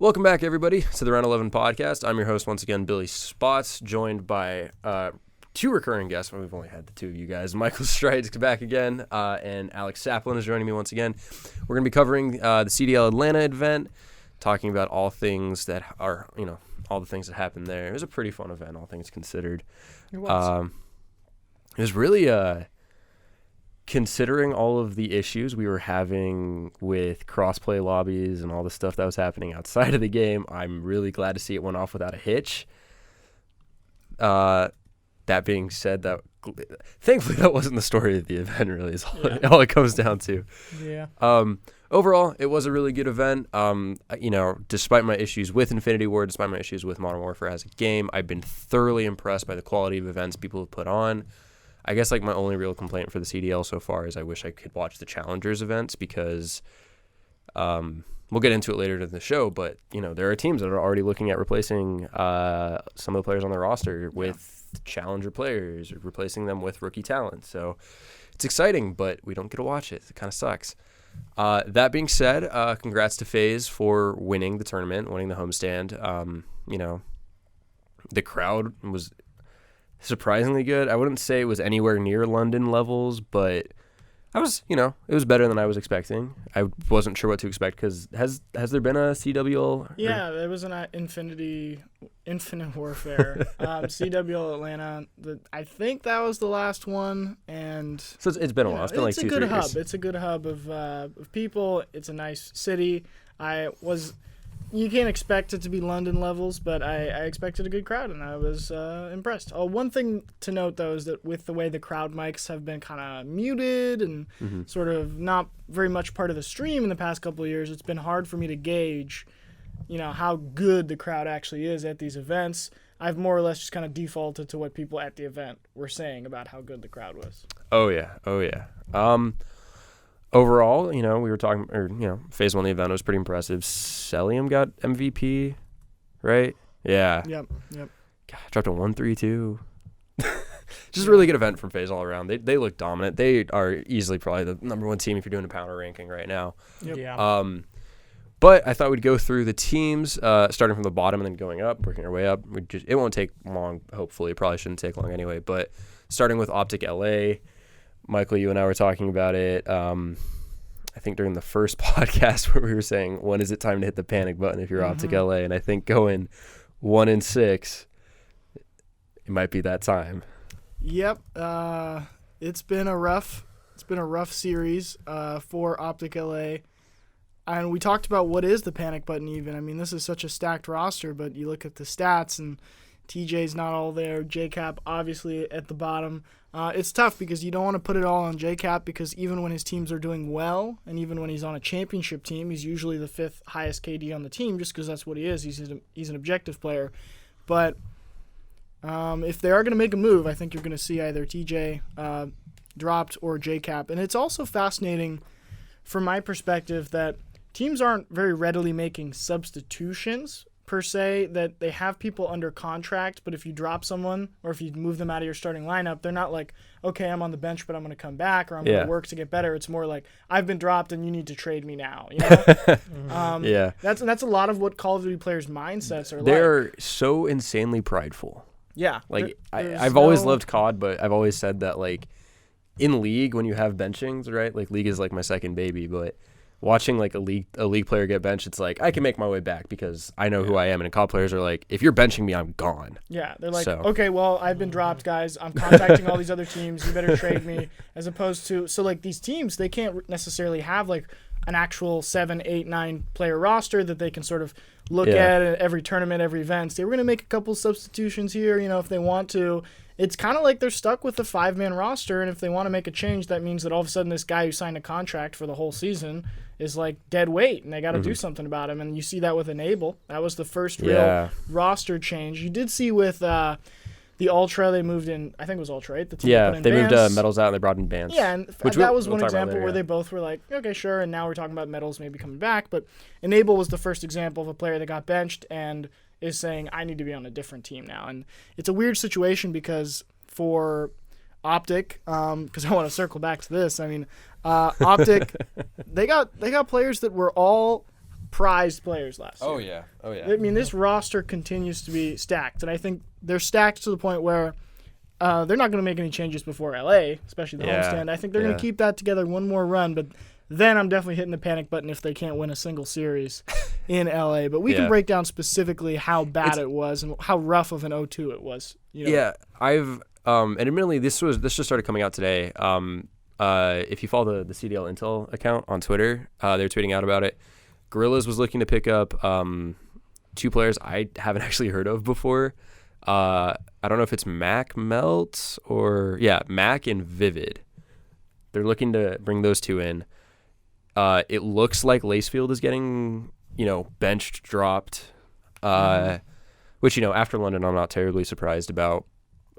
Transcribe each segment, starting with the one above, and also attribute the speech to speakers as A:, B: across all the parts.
A: Welcome back, everybody, to the Round 11 podcast. I'm your host, once again, Billy Spotz, joined by two recurring guests. Well, we've only had the two of you guys. Michael Strite is back again, and Alec Sapolin is joining me once again. We're going to be covering the CDL Atlanta event, talking about all things that are, all the things that happened there. It was a pretty fun event, all things considered.
B: It was.
A: It was really, considering all of the issues we were having with cross-play lobbies and all the stuff that was happening outside of the game, I'm really glad to see it went off without a hitch. That being said, thankfully that wasn't the story of the event, really, is all it comes down to.
B: Yeah.
A: Overall, it was a really good event. Despite my issues with Infinity Ward, despite my issues with Modern Warfare as a game, I've been thoroughly impressed by the quality of events people have put on. I guess my only real complaint for the CDL so far is I wish I could watch the Challengers events because we'll get into it later in the show, but there are teams that are already looking at replacing some of the players on their roster with Challenger players, or replacing them with rookie talent. So it's exciting, but we don't get to watch it. It kind of sucks. That being said, congrats to FaZe for winning the tournament, winning the homestand. The crowd was surprisingly good. I wouldn't say it was anywhere near London levels, but it was better than I was expecting. I wasn't sure what to expect because has there been a CWL?
B: Yeah, there was an Infinite Warfare, CDL Atlanta. I think that was the last one, and
A: so it's been a while. It's been like 2-3 years.
B: Hub. It's a good hub of people. It's a nice city. You can't expect it to be London levels, but I expected a good crowd, and I was impressed. One thing to note, though, is that with the way the crowd mics have been kind of muted and sort of not very much part of the stream in the past couple of years, it's been hard for me to gauge, how good the crowd actually is at these events. I've more or less just kind of defaulted to what people at the event were saying about how good the crowd was.
A: Oh, yeah. Overall, we were talking, FaZe won the event. It was pretty impressive. Celium got MVP, right? Yeah.
B: Yep.
A: God, dropped a 1-3-2. Just a really good event from FaZe all around. They look dominant. They are easily probably the number one team if you're doing a power ranking right now.
B: Yep.
A: Yeah. But I thought we'd go through the teams, starting from the bottom and then going up, working our way up. It won't take long, hopefully. It probably shouldn't take long anyway. But starting with Optic LA. Michael, you and I were talking about it, I think during the first podcast where we were saying, when is it time to hit the panic button if you're Optic LA? And I think going 1-6, it might be that time.
B: Yep. It's been a rough series for Optic LA. And we talked about what is the panic button even. I mean, this is such a stacked roster, but you look at the stats and TJ's not all there. JCap obviously at the bottom. It's tough because you don't want to put it all on JCap because even when his teams are doing well and even when he's on a championship team, he's usually the 5th highest KD on the team just because that's what he is. He's an objective player. But if they are going to make a move, I think you're going to see either TJ dropped or JCap. And it's also fascinating from my perspective that teams aren't very readily making substitutions per se, that they have people under contract, but if you drop someone or if you move them out of your starting lineup, they're not like, okay, I'm on the bench, but I'm going to come back or I'm going to work to get better. It's more like, I've been dropped and you need to trade me now. That's a lot of what Call of Duty players' mindsets are.
A: They're so insanely prideful.
B: Yeah.
A: I've always loved COD, but I've always said that, in League, when you have benchings, right? League is my second baby, but watching a league player get benched, it's I can make my way back because I know who I am. And COD players are if you're benching me, I'm gone.
B: Yeah, they're okay, well, I've been dropped, guys. I'm contacting all these other teams. You better trade me. As opposed to, these teams, they can't necessarily have an actual 7, 8, 9 player roster that they can sort of look at every tournament, every event. They were going to make a couple substitutions here, if they want to. It's kind of like they're stuck with a 5-man roster, and if they want to make a change, that means that all of a sudden this guy who signed a contract for the whole season is dead weight, and they got to do something about him. And you see that with Enable. That was the first real roster change. You did see with the Ultra, they moved in, I think it was Ultra, right? The team
A: they moved Metals out and they brought in Bans.
B: Yeah, and that was one example where they both were okay, sure, and now we're talking about Metals maybe coming back. But Enable was the first example of a player that got benched and is saying, I need to be on a different team now. And it's a weird situation because for Optic, because I want to circle back to this, Optic, they got players that were all prized players last year.
A: Oh yeah.
B: I mean, this roster continues to be stacked, and I think they're stacked to the point where they're not going to make any changes before LA, especially the homestand. I think they're going to keep that together one more run, but then I'm definitely hitting the panic button if they can't win a single series in LA. But we can break down specifically how bad it was and how rough of an 0-2 it was.
A: Yeah, I've and admittedly this just started coming out today. If you follow the CDL Intel account on Twitter, they're tweeting out about it. Gorillas was looking to pick up 2 players I haven't actually heard of before. I don't know if it's Mac Melt or Mac and Vivid. They're looking to bring those 2 in. It looks like Lacefield is getting benched, dropped, which after London I'm not terribly surprised about.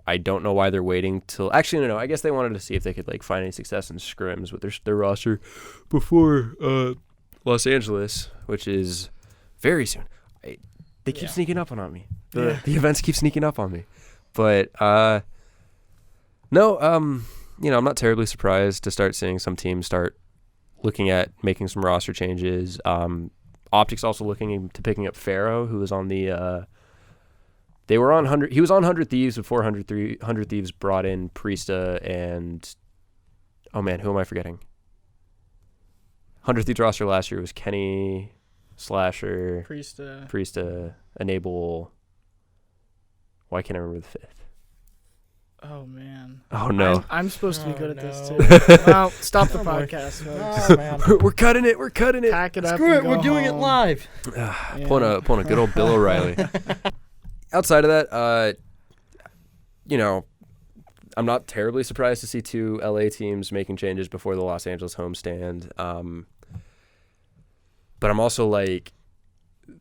A: I don't know why they're waiting till. Actually, no. I guess they wanted to see if they could find any success in scrims with their roster before Los Angeles, which is very soon. They keep sneaking up on me. The events keep sneaking up on me, but no. I'm not terribly surprised to start seeing some teams start looking at making some roster changes. Optics also looking into picking up Pharaoh, who was on the. They were on 100. He was on 100 Thieves before 100 Thieves brought in Priesta and. Oh man, who am I forgetting? 100 Thieves roster last year was Kenny, Slasher, Priesta, Enable. Why can't I remember the 5th?
B: Oh man.
A: Oh no.
B: I'm supposed to be good at this too. Well, stop the podcast, folks.
C: Oh, man.
A: We're cutting it.
B: Pack it up.
C: Screw it.
B: and
C: We're
B: go
C: doing
B: home.
C: it live.
A: Pulling a good old Bill O'Reilly. Outside of that, I'm not terribly surprised to see 2 LA teams making changes before the Los Angeles homestand. But I'm also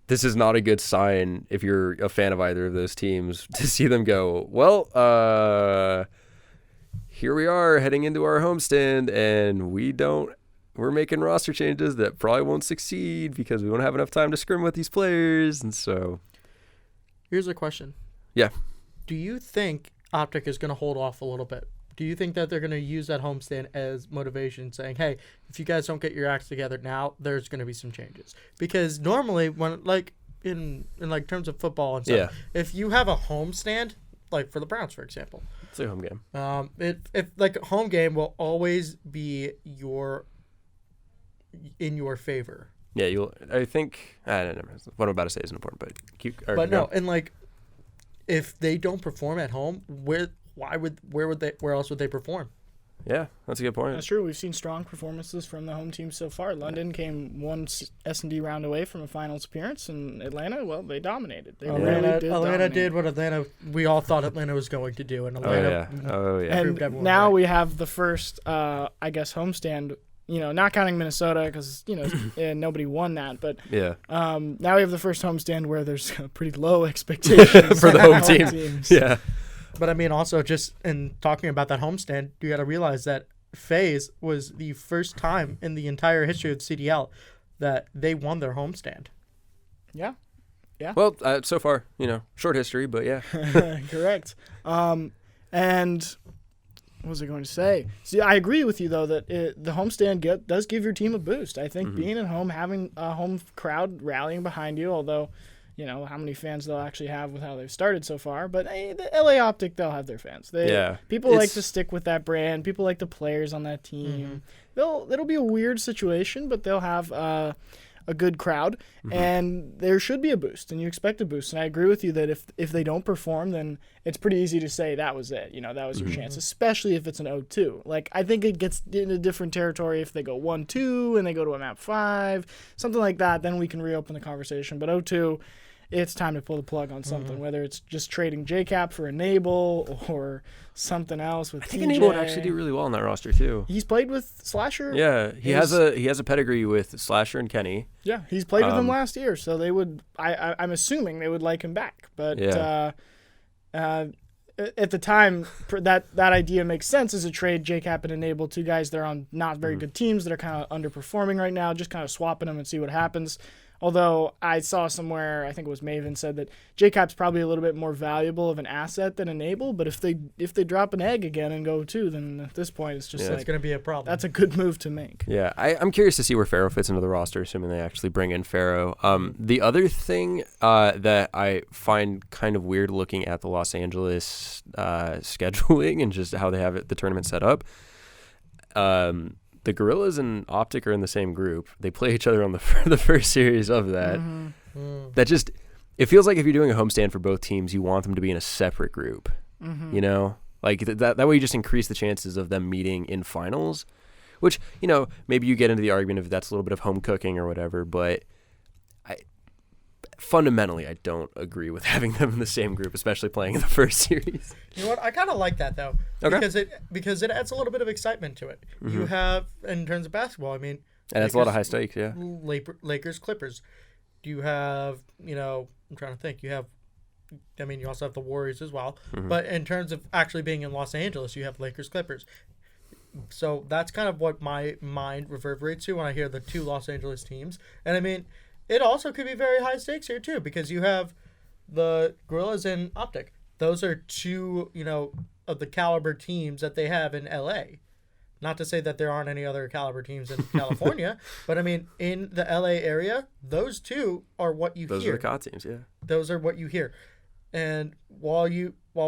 A: this is not a good sign if you're a fan of either of those teams to see them go, well, here we are heading into our homestand and we're making roster changes that probably won't succeed because we won't have enough time to scrim with these players. And so
C: Here's a question.
A: Yeah.
C: Do you think Optic is going to hold off a little bit? Do you think that they're going to use that homestand as motivation, saying, hey, if you guys don't get your acts together now, there's going to be some changes? Because normally, when in terms of football and stuff, if you have a homestand, for the Browns, for example.
A: It's a home game.
C: If home game will always be in your favor.
A: Yeah, I think. I don't know. What I'm about to say isn't important, but
C: if they don't perform at home, where else would they perform?
A: Yeah, that's a good point.
B: That's true. We've seen strong performances from the home team so far. London came one S&D round away from a finals appearance, and Atlanta, well, they dominated.
C: Atlanta did what we all thought Atlanta was going to do, and Atlanta.
A: Oh yeah.
B: And now we have the first, homestand. Not counting Minnesota because nobody won that, but now we have the first homestand where there's pretty low expectations
A: for the home teams. Yeah.
C: But I mean, also just in talking about that homestand, you got to realize that FaZe was the first time in the entire history of the CDL that they won their homestand.
B: Yeah.
A: Well, so far, short history, but yeah.
B: Correct. And what was I going to say? See, I agree with you, though, that the homestand does give your team a boost. I think being at home, having a home crowd rallying behind you, although, how many fans they'll actually have with how they've started so far. But the LA Optic, they'll have their fans. People like to stick with that brand. People like the players on that team. It'll be a weird situation, but they'll have a good crowd, and there should be a boost, and you expect a boost. And I agree with you that if they don't perform, then it's pretty easy to say that was it. That was your chance, especially if it's an 0-2. I think it gets into different territory if they go 1-2 and they go to a map 5, something like that. Then we can reopen the conversation. But 0-2, it's time to pull the plug on something, whether it's just trading JCap for Enable or something else with
A: I think Enable would actually do really well on that roster too.
B: He's played with Slasher.
A: Yeah, he has a pedigree with Slasher and Kenny.
B: Yeah, he's played with them last year, so they would. I'm assuming they would like him back. But at the time, that idea makes sense as a trade. JCap and Enable, 2 guys that are on not very good teams that are kind of underperforming right now. Just kind of swapping them and see what happens. Although I saw somewhere, I think it was Maven said that JCap's probably a little bit more valuable of an asset than Enable. But if they drop an egg again and go 2, then at this point it's just
C: It's going to be a problem.
B: That's a good move to make.
A: Yeah, I'm curious to see where Pharaoh fits into the roster, assuming they actually bring in Pharaoh. The other thing that I find kind of weird looking at the Los Angeles scheduling and just how they have the tournament set up. The Gorillas and Optic are in the same group. They play each other on the first series of that. That just, it feels like if you're doing a homestand for both teams, you want them to be in a separate group. You know, like that way you just increase the chances of them meeting in finals, which, you know, maybe you get into the argument if that's a little bit of home cooking or whatever, but fundamentally I don't agree with having them in the same group, especially playing in the first series.
C: You know what? I kind of like that though, because it adds a little bit of excitement to it. You have, in terms of basketball, I mean,
A: and it's a lot of high stakes. Yeah,
C: Lakers, Clippers. You have, you know, I'm trying to think. You have, I mean, you also have the Warriors as well. But in terms of actually being in Los Angeles, you have Lakers, Clippers. So that's kind of what my mind reverberates to when I hear the 2 Los Angeles teams. And I mean, it also could be very high stakes here too, because you have the Gorillas and Optic. Those are 2, you know, of the caliber teams that they have in LA. Not to say that there aren't any other caliber teams in California, but I mean, in the LA area, those 2 are what you hear.
A: Those are the COD teams, yeah.
C: Those are what you hear. And while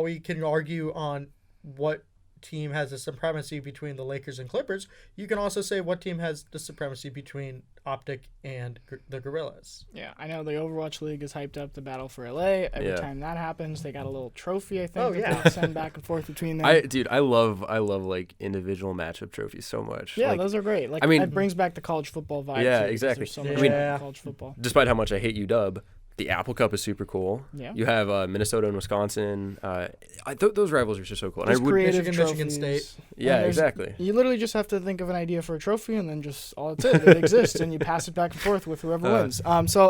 C: we can argue on what team has the supremacy between the Lakers and Clippers, you can also say what team has the supremacy between Optic and the Gorillas.
B: Yeah, I know the Overwatch League has hyped up the Battle for LA. Every time that happens, they got a little trophy, I think, that they send back and forth between them.
A: I love like individual matchup trophies so much.
B: Yeah,
A: like,
B: those are great. Like,
A: I mean,
B: it brings back the college football vibe.
A: Yeah,
B: too,
A: exactly.
B: So much college football.
A: Despite how much I hate UW, the Apple Cup is super cool.
B: Yeah.
A: You have Minnesota and Wisconsin. Those rivals are just so cool.
B: Those creative
C: Michigan State.
A: Yeah, exactly.
B: You literally just have to think of an idea for a trophy, and then just all it's it exists, and you pass it back and forth with whoever wins. So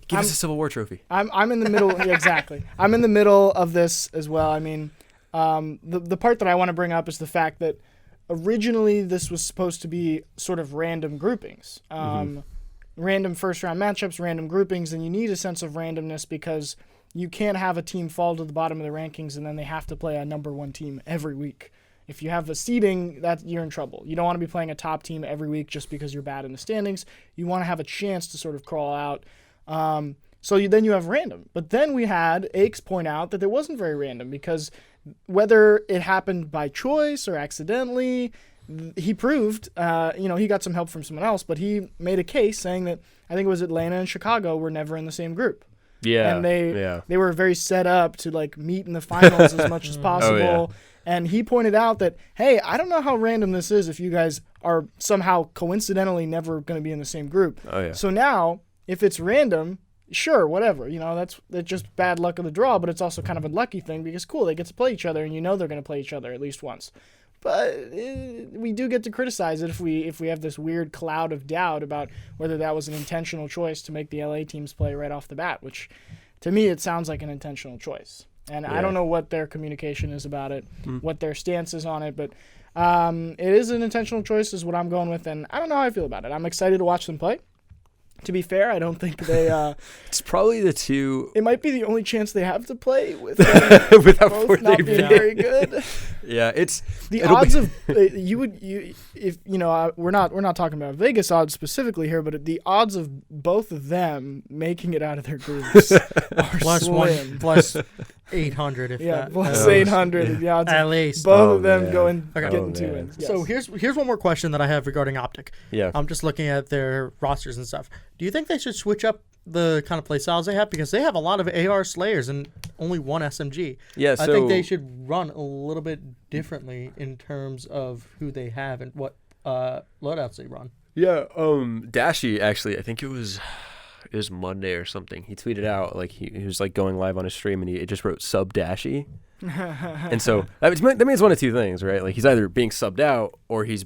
A: give us a Civil War trophy.
B: I'm in the middle. Yeah, exactly. I'm in the middle of this as well. I mean, the part that I want to bring up is the fact that originally this was supposed to be sort of random groupings. Random first-round matchups, random groupings, and you need a sense of randomness because you can't have a team fall to the bottom of the rankings and then they have to play a number 1 team every week. If you have a seeding, you're in trouble. You don't want to be playing a top team every week just because you're bad in the standings. You want to have a chance to sort of crawl out. Then you have random. But then we had Aches point out that it wasn't very random because whether it happened by choice or accidentally, he proved, he got some help from someone else, but he made a case saying that I think it was Atlanta and Chicago were never in the same group.
A: Yeah.
B: And they were very set up to like meet in the finals as much as possible.
A: Oh, yeah.
B: And he pointed out that, hey, I don't know how random this is if you guys are somehow coincidentally never going to be in the same group.
A: Oh, yeah.
B: So now, if it's random, sure, whatever. You know, that's just bad luck of the draw, but it's also kind of a lucky thing because, cool, they get to play each other, and you know they're going to play each other at least once. But we do get to criticize it if we have this weird cloud of doubt about whether that was an intentional choice to make the LA teams play right off the bat, which to me it sounds like an intentional choice. And I don't know what their communication is about it, what their stance is on it, but it is an intentional choice is what I'm going with, and I don't know how I feel about it. I'm excited to watch them play. To be fair, I don't think they...
A: it's probably the 2...
B: It might be the only chance they have to play with
A: without
B: both not being very good.
A: Yeah, it's...
B: The odds of... we're not talking about Vegas odds specifically here, but the odds of both of them making it out of their groups are slim.
C: Plus 800 if that.
B: Plus 800 the odds
C: at least.
B: Both of them getting 2 wins. Yes.
C: So here's one more question that I have regarding Optic.
A: Yeah.
C: I'm just looking at their rosters and stuff. Do you think they should switch up the kind of play styles they have? Because they have a lot of AR Slayers and only 1 SMG.
A: Yeah,
C: I think they should run a little bit differently in terms of who they have and what loadouts they run.
A: Yeah, Dashy, actually, I think it was Monday or something. He tweeted out, like, he was, like, going live on his stream, and he just wrote sub Dashy. And so that means one of 2 things, right? Like, he's either being subbed out or he's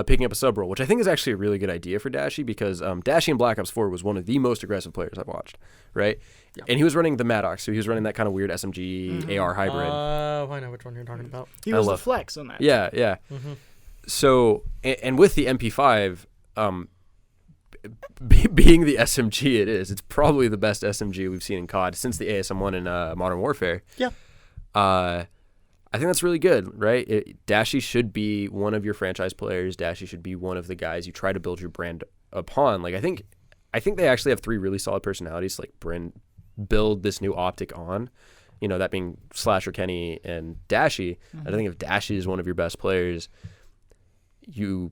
A: picking up a sub role, which I think is actually a really good idea for Dashy because Dashy in Black Ops 4 was one of the most aggressive players I've watched, right? Yeah. And he was running the Maddox, so he was running that kind of weird SMG AR hybrid.
C: I know which one you're talking about.
B: He was the flex on that.
A: Yeah, yeah. Mm-hmm. So, and with the MP5, being the SMG it is, it's probably the best SMG we've seen in COD since the ASM1 in Modern Warfare.
C: Yeah.
A: I think that's really good, right? Dashy should be one of your franchise players. Dashy should be one of the guys you try to build your brand upon. Like I think they actually have 3 really solid personalities to like build this new optic on. You know, that being Slasher, Kenny, and Dashy. And I think if Dashy is one of your best players, Dashy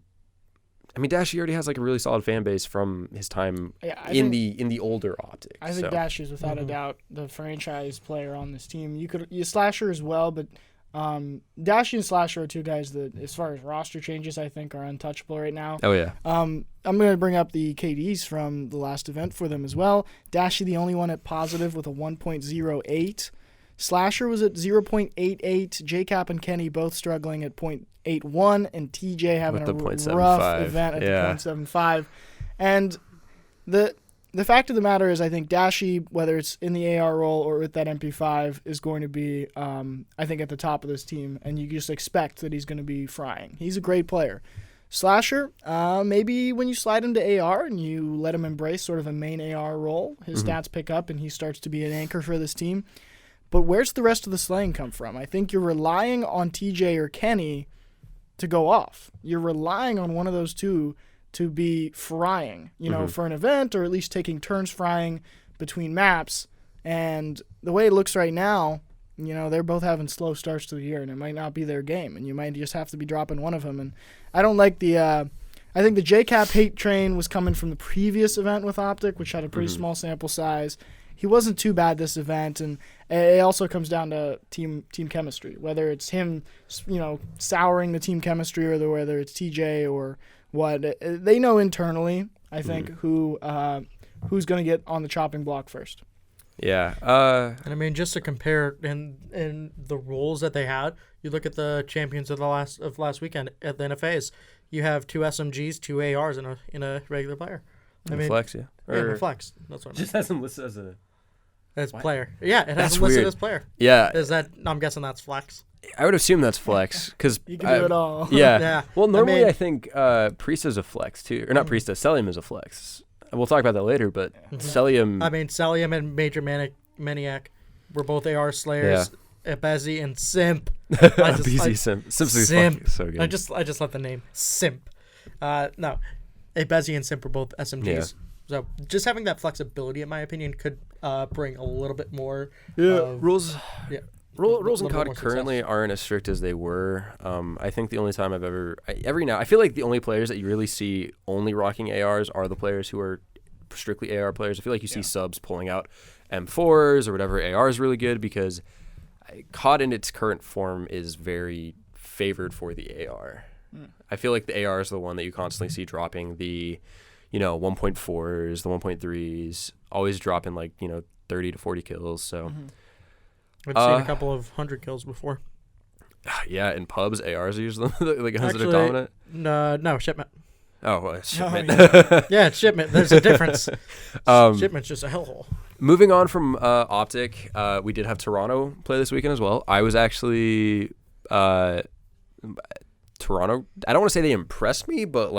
A: already has like a really solid fan base from his time in the older optics.
B: I think Dashy is without a doubt the franchise player on this team. You Slasher as well, but Dashy and Slasher are 2 guys that, as far as roster changes, I think are untouchable right now.
A: Oh yeah.
B: I'm going to bring up the KDs from the last event for them as well. Dashy the only one at positive with a 1.08. Slasher was at 0.88. JCap and Kenny both struggling at 0.81, and TJ having a rough event at the 0.75. And the fact of the matter is, I think Dashy, whether it's in the AR role or with that MP5, is going to be, I think, at the top of this team, and you just expect that he's going to be frying. He's a great player. Slasher, maybe when you slide him to AR and you let him embrace sort of a main AR role, his stats pick up and he starts to be an anchor for this team. But where's the rest of the slaying come from? I think you're relying on TJ or Kenny to go off. You're relying on one of those 2 to be frying, for an event, or at least taking turns frying between maps. And the way it looks right now, they're both having slow starts to the year, and it might not be their game, and you might just have to be dropping one of them. And I don't like I think the JCap hate train was coming from the previous event with Optic, which had a pretty small sample size. He wasn't too bad this event, and it also comes down to team chemistry, whether it's him, souring the team chemistry, or whether it's TJ or what. They know internally, I think, who's going to get on the chopping block first.
A: Yeah.
C: And just to compare in the roles that they had, you look at the champions of last weekend at the NFAs. You have 2 SMGs, 2 ARs in a regular player.
A: Flex, yeah.
C: The flex. That's what I mean.
A: Just has them listed as a...
C: As player. Yeah, it has
A: That's
C: him listed
A: weird.
C: as player.
A: Yeah.
C: I'm guessing that's flex.
A: I would assume that's flex, because...
B: You can do it all.
A: Yeah.
C: Yeah.
A: Well, normally I think Priest is a flex, too. Or not Priest, Celium is a flex. We'll talk about that later, but Celium...
C: Celium and Major Maniac were both AR slayers. Ebezi and Simp.
A: Simp.
C: Simp.
A: So good.
C: I just love the name. Simp. No. Ebezi and Simp were both SMGs.
A: Yeah.
C: So just having that flexibility, in my opinion, could bring a little bit more.
A: Rules.
C: Yeah.
A: Rules in COD currently aren't as strict as they were. I think the only time I feel like the only players that you really see only rocking ARs are the players who are strictly AR players. I feel like you see subs pulling out M4s or whatever. AR is really good because COD in its current form is very favored for the AR. I feel like the AR is the one that you constantly see dropping the 1.4s, the 1.3s, always dropping 30 to 40 kills. So
C: I've seen a couple of 100 kills before.
A: Yeah, in pubs, ARs are usually the guns that are dominant.
C: No, shipment.
A: Oh, well, shipment.
C: Yeah, it's shipment. There's a difference. Shipment's just a hellhole.
A: Moving on from Optic, we did have Toronto play this weekend as well. I was actually Toronto. I don't want to say they impressed me, but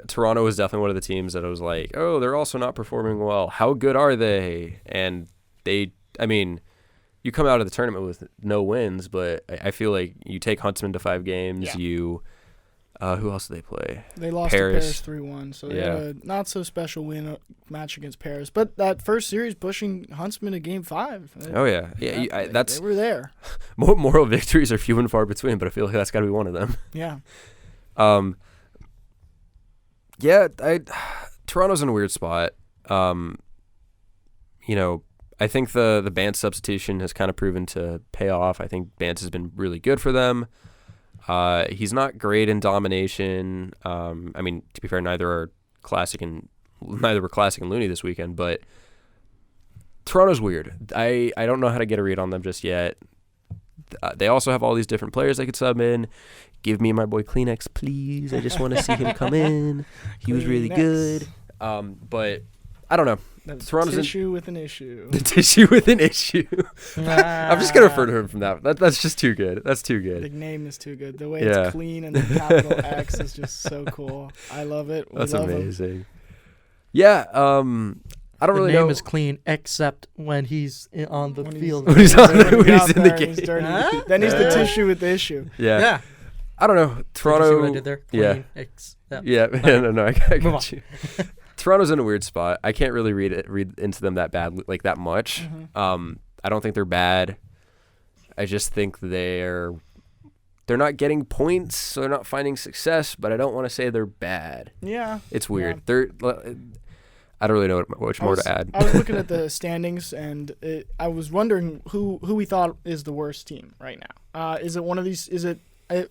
A: Toronto was definitely one of the teams that I was like, oh, they're also not performing well. How good are they? And you come out of the tournament with no wins, but I feel like you take Huntsman to 5 games. Yeah. Who else did they play?
B: They lost
A: Paris.
B: to Paris 3-1, so they had a not so special match against Paris. But that first series pushing Huntsman to Game 5.
A: That's
B: they were there.
A: Moral victories are few and far between, but I feel like that's got to be one of them.
B: Yeah.
A: Toronto's in a weird spot. I think the Bance substitution has kind of proven to pay off. I think Bance has been really good for them. He's not great in domination. To be fair, neither were Classic and Looney this weekend, but Toronto's weird. I don't know how to get a read on them just yet. They also have all these different players they could sub in. Give me my boy Kleenex, please. I just want to see him come in. He was really good. But I don't know.
B: Toronto's tissue with an issue.
A: The tissue with an issue. I'm just gonna refer to him from that. That's just too good. That's too good.
B: The name is too good. The way it's clean and the capital X is just so cool. I love it.
A: That's amazing. Yeah. I don't really know.
C: The name is clean except when he's on the field.
A: When he's in the game.
B: He's dirty. Then he's the tissue with the issue.
A: Yeah. I don't know. Toronto.
C: Did you see what I did there? Clean,
A: yeah. No. I got you. Toronto's in a weird spot. I can't really read into them that much. Mm-hmm. I don't think they're bad. I just think they're not getting points, so they're not finding success. But I don't want to say they're bad.
B: Yeah,
A: it's weird. Yeah. I don't really know much more to add.
B: I was looking at the standings, and I was wondering who we thought is the worst team right now. Is it one of these? Is it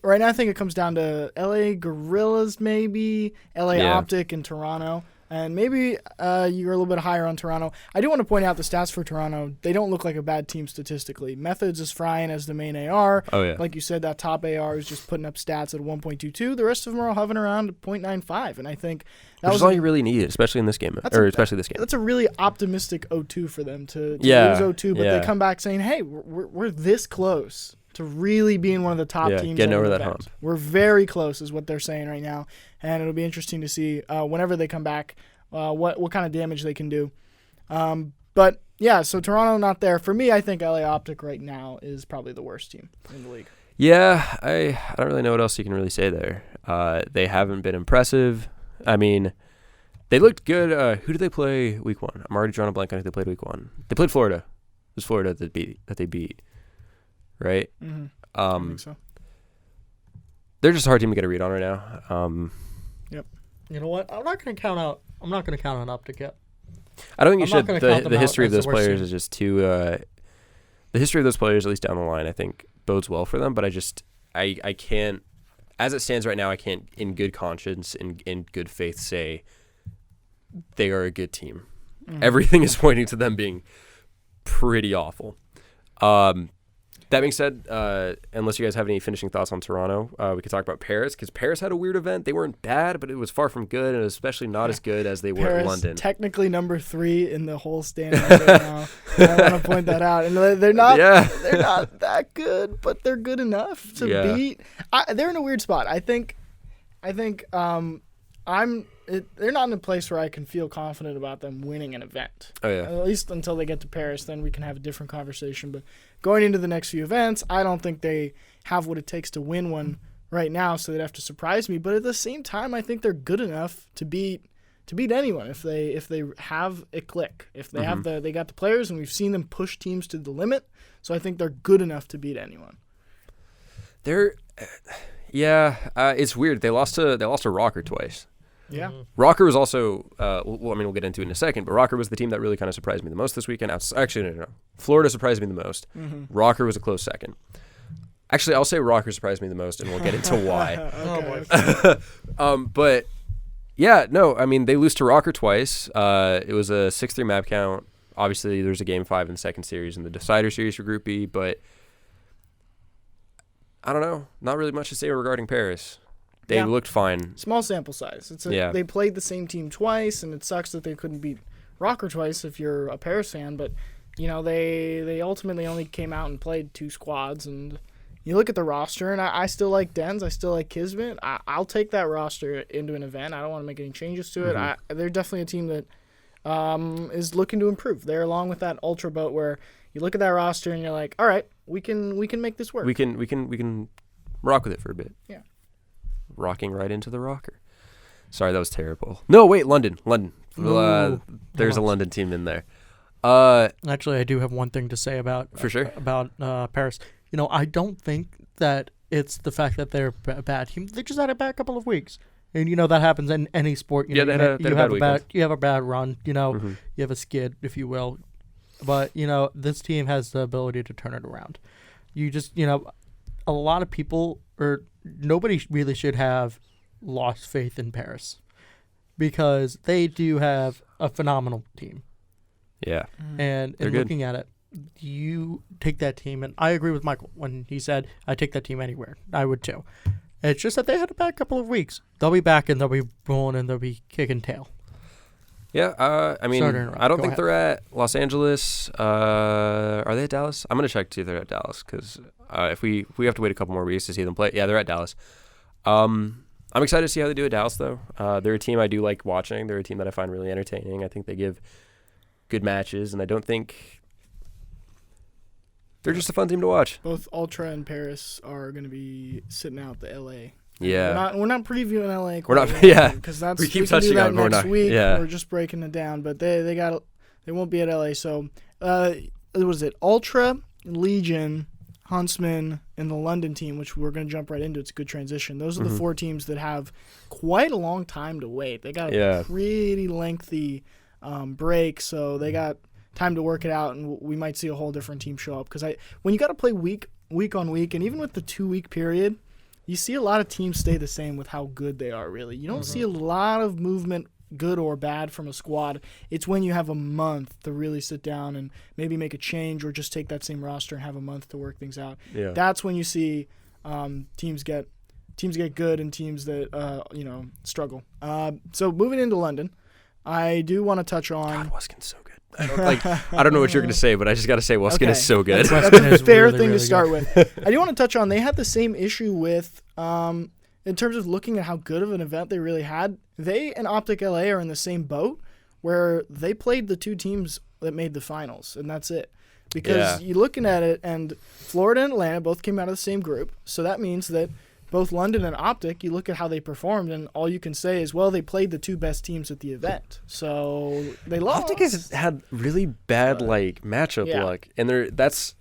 B: right now? I think it comes down to LA Gorillas, maybe LA Optic, and Toronto. And maybe you're a little bit higher on Toronto. I do want to point out the stats for Toronto. They don't look like a bad team statistically. Methods is frying as the main AR.
A: Oh, yeah.
B: Like you said, that top AR is just putting up stats at 1.22. The rest of them are all hovering around 0.95. And I think
A: that was all you really need, especially in this game. Especially this game.
B: That's a really optimistic 0-2 for them to lose 0-2. But they come back saying, hey, we're this close to really being one of the top teams.
A: Getting over that hump.
B: We're very close is what they're saying right now. And it'll be interesting to see whenever they come back what kind of damage they can do. But, yeah, so Toronto not there. For me, I think LA Optic right now is probably the worst team in the league.
A: Yeah, I don't really know what else you can really say there. They haven't been impressive. I mean, they looked good. Who did they play week 1? I'm already drawing a blank on who they played week 1. They played Florida. It was Florida that they beat. Right?
B: Mm-hmm. I think so.
A: They're just a hard team to get a read on right now.
B: Yep.
C: You know what? I'm not going to count on Optic yet.
A: I don't think you should. The history of those players is just too. The history of those players, at least down the line, I think bodes well for them. But I can't, as it stands right now, I can't, in good conscience, in good faith, say they are a good team. Mm-hmm. Everything is pointing to them being pretty awful. That being said, unless you guys have any finishing thoughts on Toronto, we could talk about Paris, because Paris had a weird event. They weren't bad, but it was far from good, and especially not as good as they were in London.
B: Technically number 3 in the whole standings right now. I want to point that out. And they're not that good, but they're good enough to beat. They're in a weird spot. I think they're not in a place where I can feel confident about them winning an event.
A: Oh, yeah.
B: At least until they get to Paris, then we can have a different conversation. But going into the next few events, I don't think they have what it takes to win one right now, so they'd have to surprise me. But at the same time, I think they're good enough to beat anyone if they have a click. If they have they got the players, and we've seen them push teams to the limit. So I think they're good enough to beat anyone.
A: It's weird. They lost to Rocker twice.
B: Yeah.
A: Rocker was also, we'll get into it in a second, but Rocker was the team that really kind of surprised me the most this weekend. Actually, no. Florida surprised me the most.
B: Mm-hmm.
A: Rocker was a close second. Actually, I'll say Rocker surprised me the most, and we'll get into why. But, yeah, no, I mean, they lose to Rocker twice. It was a 6-3 map count. Obviously, there's a Game 5 in the second series and the Decider series for Group B, but I don't know. Not really much to say regarding Paris. They looked fine.
B: Small sample size. They played the same team twice, and it sucks that they couldn't beat Rocker twice if you're a Paris fan. But, they ultimately only came out and played 2 squads. And you look at the roster, and I still like Dens. I still like Kismet. I'll take that roster into an event. I don't want to make any changes to it.
A: Mm-hmm.
B: They're definitely a team that is looking to improve. They're along with that Ultra boat where you look at that roster and you're like, all right, we can make this work.
A: We can rock with it for a bit.
B: Yeah.
A: Rocking right into the rocker. Sorry, that was terrible. No, wait, London. There's a London team in there.
C: Actually, I do have one thing to say about Paris. I don't think that it's the fact that they're a bad team. They just had a bad couple of weeks. And, that happens in any sport. You have a bad run. You have a skid, if you will. But, this team has the ability to turn it around. You just, a lot of people, or nobody really should have lost faith in Paris, because they do have a phenomenal team.
A: Yeah.
C: And in looking at it, you take that team, and I agree with Michael when he said, I take that team anywhere. I would too. It's just that they had a bad couple of weeks. They'll be back, and they'll be rolling, and they'll be kicking tail.
A: Yeah, I mean,
C: Sorry to interrupt.
A: I don't
C: Go
A: think
C: ahead.
A: they're at Los Angeles. Are they at Dallas? I'm gonna check to see if they're at Dallas because if we have to wait a couple more weeks to see them play. Yeah, they're at Dallas. I'm excited to see how they do at Dallas though. They're a team I do like watching. They're a team that I find really entertaining. I think they give good matches, and I don't think they're just a fun team to watch.
B: Both Ultra and Paris are going to be sitting out the LA.
A: Yeah,
B: We're not previewing LA.
A: We're not- yeah.
B: because that's
A: We keep
B: can do
A: touching
B: that
A: on it, but we're
B: next
A: not-
B: week.
A: yeah.
B: We're just breaking it down, but they won't be at LA. So, what was it? Ultra, Legion, Huntsman, and the London team, which we're going to jump right into. It's a good transition. Those are the 4 teams that have quite a long time to wait. They got a pretty lengthy break, so they got time to work it out, and we might see a whole different team show up. Because when you got to play week on week, and even with the 2-week period, you see a lot of teams stay the same with how good they are, really. You don't see a lot of movement, good or bad, from a squad. It's when you have a month to really sit down and maybe make a change or just take that same roster and have a month to work things out.
A: Yeah.
B: That's when you see teams get good and teams that struggle. So moving into London, I do want to touch on.
A: God, Weskin's so good. I don't know what you're gonna say, but I just gotta say Weskin
B: Okay.
A: is so good.
B: That's a fair
C: really,
B: thing
C: really
B: to start with. I do want to touch on, they had the same issue with, in terms of looking at how good of an event they really had. They and Optic LA are in the same boat where they played the 2 teams that made the finals, and that's it. Because you're looking at it, and Florida and Atlanta both came out of the same group, so that means that both London and Optic, you look at how they performed, and all you can say is, well, they played the 2 best teams at the event. So they lost.
A: Optic has had really bad matchup luck, and that's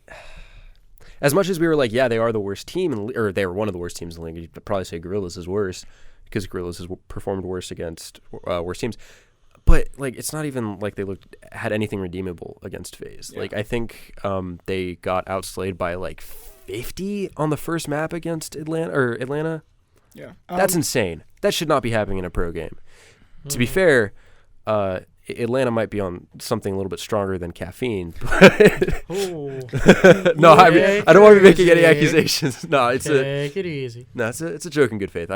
A: as much as we were like, yeah, they are the worst team, or they were one of the worst teams in the league. You'd probably say Gorillas is worse because Gorillas has performed worse against worse teams. But it's not even like they had anything redeemable against FaZe.
B: Yeah.
A: I think they got outslayed by 50 on the first map against Atlanta.
B: Yeah.
A: That's insane. That should not be happening in a pro game. To be fair, Atlanta might be on something a little bit stronger than caffeine. No, I mean, I don't want to be making any accusations. No,
C: Take it easy.
A: No, it's a joke in good faith.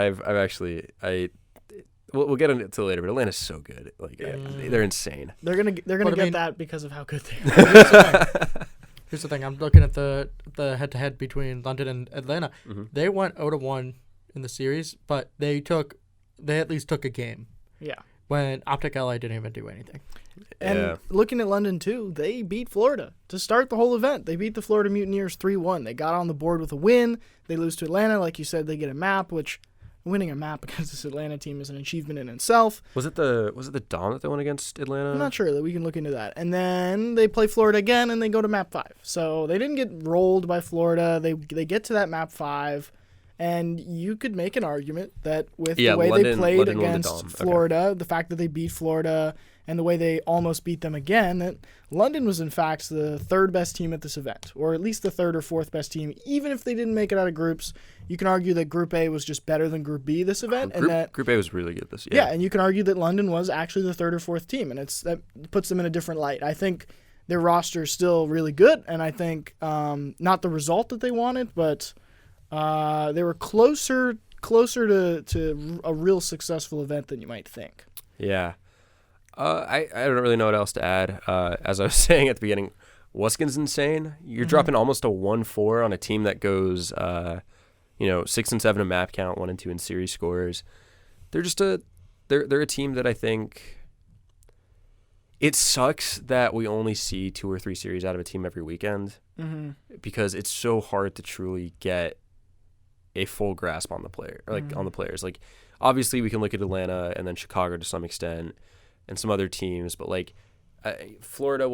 A: We'll get into it later, but Atlanta's so good. They're insane.
B: They're gonna
C: But,
B: get that because of how good they are.
C: Here's the thing. I'm looking at the head-to-head between London and Atlanta.
A: Mm-hmm.
C: They went 0-1 in the series, but they at least took a game.
B: Yeah.
C: When Optic LA didn't even do anything.
B: And looking at London too, they beat Florida to start the whole event. They beat the Florida Mutineers 3-1. They got on the board with a win. They lose to Atlanta, like you said. They get a map, which winning a map against this Atlanta team is an achievement in itself.
A: Was it the Dawn that they won against Atlanta?
B: I'm not sure. We can look into that. And then they play Florida again, and they go to map 5. So they didn't get rolled by Florida. They get to that map 5. And you could make an argument that with the way they played
A: London won the
B: against
A: Dom.
B: Florida, the fact that they beat Florida, and the way they almost beat them again, that London was in fact the 3rd best team at this event, or at least the 3rd or 4th best team. Even if they didn't make it out of groups, you can argue that Group A was just better than Group B this event.
A: Group A was really good this year.
B: Yeah, and you can argue that London was actually the 3rd or 4th team, and that puts them in a different light. I think their roster is still really good, and I think not the result that they wanted, but they were closer to a real successful event than you might think.
A: Yeah. I don't really know what else to add. As I was saying at the beginning, Weskin's insane. You're dropping almost a 1-4 on a team that goes 6 and 7 in map count, 1 and 2 in series scores. They're just they're a team that I think it sucks that we only see 2 or 3 series out of a team every weekend because it's so hard to truly get a full grasp on the player, on the players. Obviously we can look at Atlanta and then Chicago to some extent and some other teams, but Florida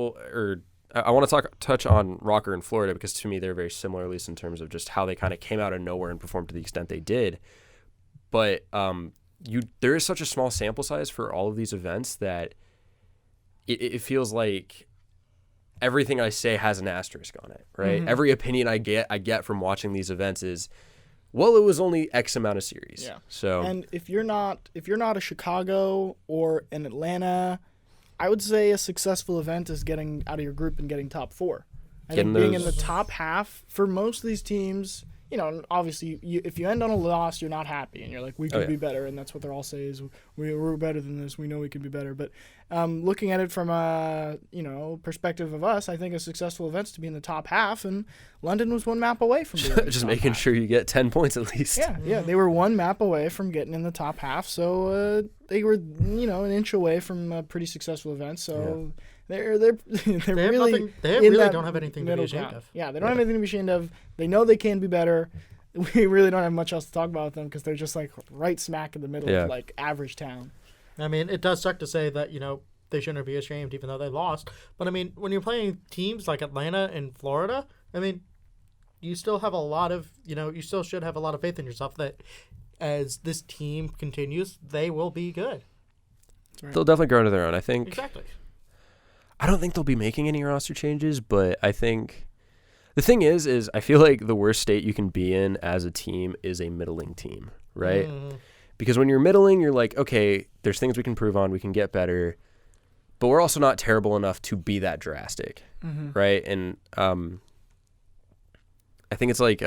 A: I want to touch on Rocker and Florida because to me they're very similar, at least in terms of just how they kind of came out of nowhere and performed to the extent they did. But there is such a small sample size for all of these events that it feels like everything I say has an asterisk on it, right? Every opinion I get from watching these events is, well, it was only X amount of series.
B: Yeah.
A: So
B: and if you're not a Chicago or an Atlanta, I would say a successful event is getting out of your group and getting top 4. I think being in the top half for most of these teams, obviously if you end on a loss, you're not happy and you're like, we could be better, and that's what they'll all say is we're better than this. We know we can be better. But looking at it from a perspective of us, I think a successful event's to be in the top half, and London was one map away from being in the
A: Just
B: top
A: making
B: half.
A: sure you get 10 points at least.
B: Yeah, they were one map away from getting in the top half, so they were an inch away from a pretty successful event. So they're really
C: don't have anything to be ashamed of.
B: Yeah, they don't have anything to be ashamed of. They know they can be better. We really don't have much else to talk about with them because they're just like right smack in the middle of like average town.
C: I mean, it does suck to say that they shouldn't be ashamed even though they lost. But I mean, when you're playing teams like Atlanta and Florida, I mean, you still have a lot of you still should have a lot of faith in yourself that as this team continues, they will be good.
B: Right.
A: They'll definitely grow to their own. I think.
C: Exactly.
A: I don't think they'll be making any roster changes, but I think the thing is I feel like the worst state you can be in as a team is a middling team, right?
C: Mm.
A: Because when you're middling, you're like, okay, there's things we can improve on, we can get better, but we're also not terrible enough to be that drastic, right? And I think it's like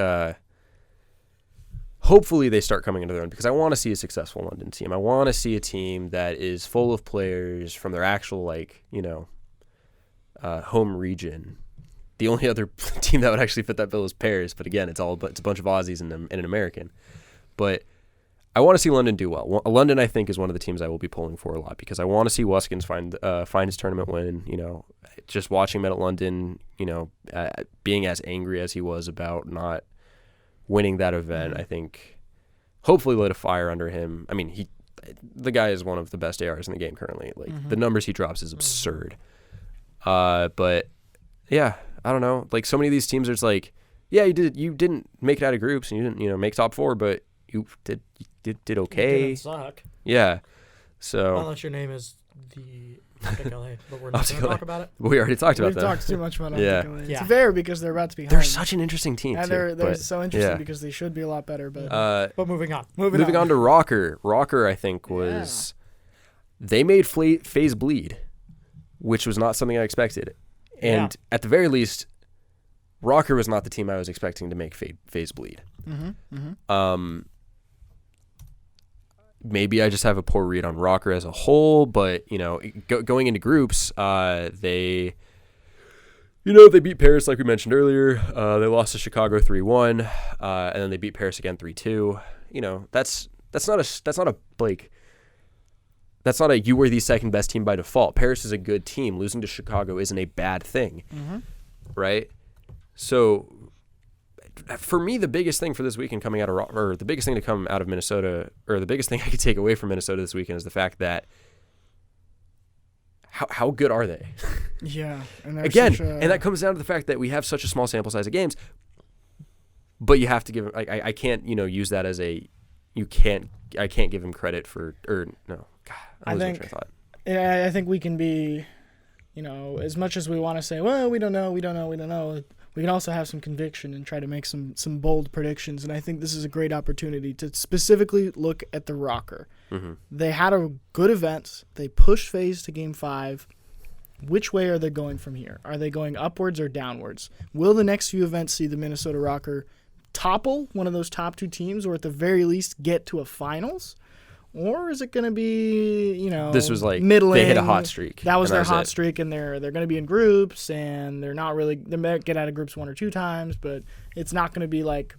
A: hopefully they start coming into their own because I want to see a successful London team. I want to see a team that is full of players from their actual home region. The only other team that would actually fit that bill is Paris, but again, it's a bunch of Aussies and an American. But I want to see London do well. London, I think, is one of the teams I will be pulling for a lot because I want to see Wuskins find his tournament win. Just watching him at London, being as angry as he was about not winning that event, I think hopefully lit a fire under him. I mean, the guy is one of the best ARs in the game currently. Like the numbers he drops is absurd. But yeah, I don't know. Like so many of these teams are just like, yeah, you didn't make it out of groups and you didn't make top 4, but you did okay.
C: It didn't suck.
A: Yeah. So
C: unless your name is the Optic LA, but we're not going to talk about it.
A: We already talked about that.
B: We've talked too much about
A: Yeah.
B: Optic LA. It's fair because they're about to be home.
A: They're such an interesting team
B: and
A: too.
B: they're so interesting because they should be a lot better. But
C: But moving on.
B: Moving
A: on to Rocker. Rocker, I think, was they made FaZe bleed, which was not something I expected. And at the very least, Rocker was not the team I was expecting to make FaZe bleed. Maybe I just have a poor read on Rocker as a whole, but going into groups, they beat Paris like we mentioned earlier. They lost to Chicago 3-1, and then they beat Paris again 3-2. That's not a you were the second best team by default. Paris is a good team. Losing to Chicago isn't a bad thing, right? So, for me, the biggest thing for this weekend coming out of, or the biggest thing to come out of Minnesota, or the biggest thing I could take away from Minnesota this weekend is the fact that how good are they?
B: Yeah. And
A: again, and that comes down to the fact that we have such a small sample size of games, but you have to give, I can't, use that as I can't give him credit for, or no, God, I
B: think we can be, as much as we want to say, well, we don't know, we can also have some conviction and try to make some bold predictions. And I think this is a great opportunity to specifically look at the Rocker. They had a good event. They pushed FaZe to Game 5. Which way are they going from here? Are they going upwards or downwards? Will the next few events see the Minnesota Rocker topple one of those top 2 teams, or at the very least get to a finals? Or is it going to be,
A: this was like
B: middling?
A: They hit a hot streak.
B: That was their hot streak, and they're going to be in groups, and they might get out of groups 1 or 2 times, but it's not going to be like,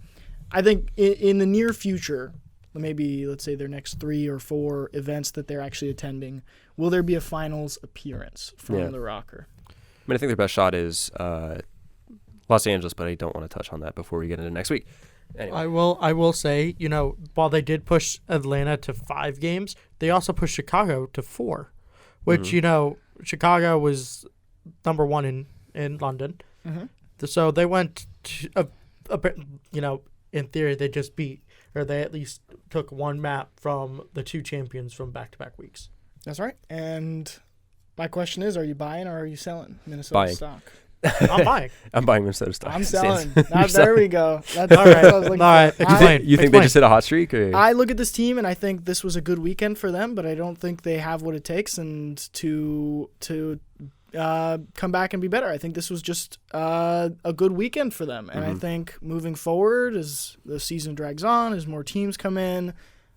B: I think in the near future, maybe let's say their next 3 or 4 events that they're actually attending, will there be a finals appearance from the Rocker?
A: I mean, I think their best shot is Los Angeles, but I don't want to touch on that before we get into next week. Anyway.
C: I will say, while they did push Atlanta to 5 games, they also pushed Chicago to 4, which, Chicago was number 1 in London. So they went to, in theory, they just beat, or they at least took 1 map from the 2 champions from back-to-back weeks.
B: That's right. And my question is, are you buying or are you selling Minnesota stock?
C: I'm buying.
A: I'm buying Minnesota stock.
B: I'm selling. There we go. That's all right.
C: All right.
A: You think they just hit a hot streak? Or?
B: I look at this team and I think this was a good weekend for them, but I don't think they have what it takes and to come back and be better. I think this was just a good weekend for them. And I think moving forward, as the season drags on, as more teams come in,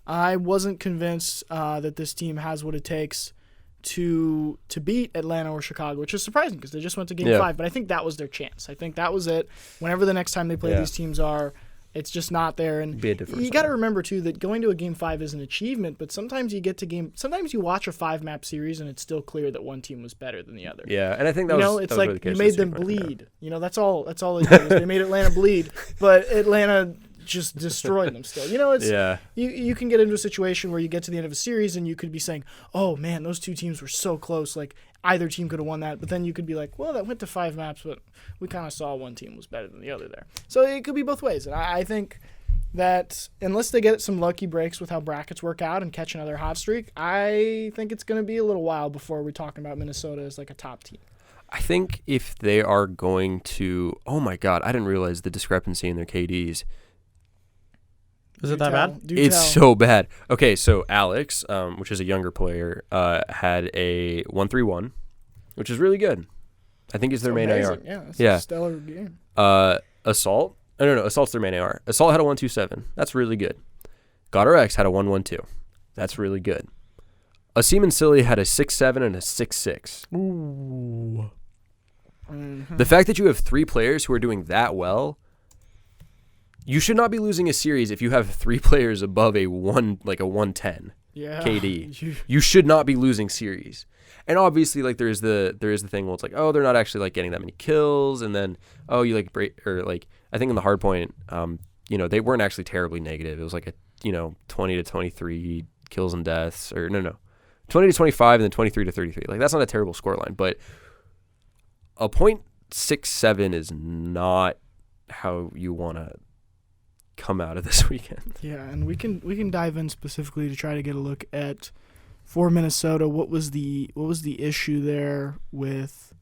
B: I wasn't convinced that this team has what it takes to beat Atlanta or Chicago, which is surprising because they just went to Game 5. But I think that was their chance. I think that was it. Whenever the next time they play these teams are, it's just not there. And you got to remember, too, that going to a Game 5 is an achievement, but sometimes you get to sometimes you watch a 5-map series and it's still clear that one team was better than the other.
A: Yeah, and I think that was,
B: it's
A: that was
B: like
A: really the case
B: you made them bleed. That's all they did. Is they made Atlanta bleed, but Atlanta just destroyed them still. It's you can get into a situation where you get to the end of a series and you could be saying, oh man, those two teams were so close, like either team could have won that, but then you could be like, well, that went to 5 maps, but we kind of saw one team was better than the other there. So it could be both ways, and I think that unless they get some lucky breaks with how brackets work out and catch another hot streak, I think it's going to be a little while before we're talking about Minnesota as like a top team.
A: I think if they are going to, oh my god, I didn't realize the discrepancy in their KDs.
C: Is it that bad?
A: It's so bad. Okay, so Alex, which is a younger player, had a 131, which is really good. I think it's their main AR.
B: Yeah, it's a stellar game.
A: Assault? No, Assault's their main AR. Assault had a 127. That's really good. GodRX had a 112. That's really good. Asim and Silly had a 6.7 and a 6.6.
C: Ooh.
A: The fact that you have 3 players who are doing that well, you should not be losing a series if you have 3 players above a 110 KD. You should not be losing series. And obviously, like there is the thing where it's like, oh, they're not actually like getting that many kills, and then you like break, or like I think in the hard point, they weren't actually terribly negative. It was like a 20 to 23 kills and deaths, or no, 20 to 25 and then 23 to 33. Like that's not a terrible scoreline, but a .67 is not how you want to come out of this weekend.
B: Yeah, and we can dive in specifically to try to get a look at for Minnesota. What was the issue there with?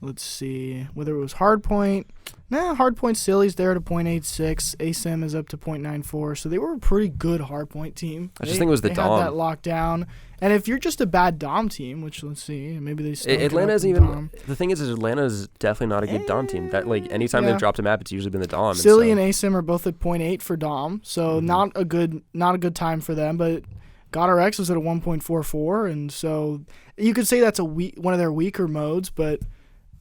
B: Let's see, whether it was hardpoint. Hardpoint Silly's there to .86. ASIM is up to .94. So they were a pretty good hardpoint team.
A: I just think it was the DOM.
B: They had that locked down. And if you're just a bad DOM team, which let's see, maybe they still
A: Atlanta isn't even DOM. The thing is Atlanta is definitely not a good DOM team. That like anytime they've dropped a map, it's usually been the DOM.
B: Silly and ASIM are both at .8 for DOM, so not a good time for them. But GodRX was at a 1.44, and so you could say that's one of their weaker modes, but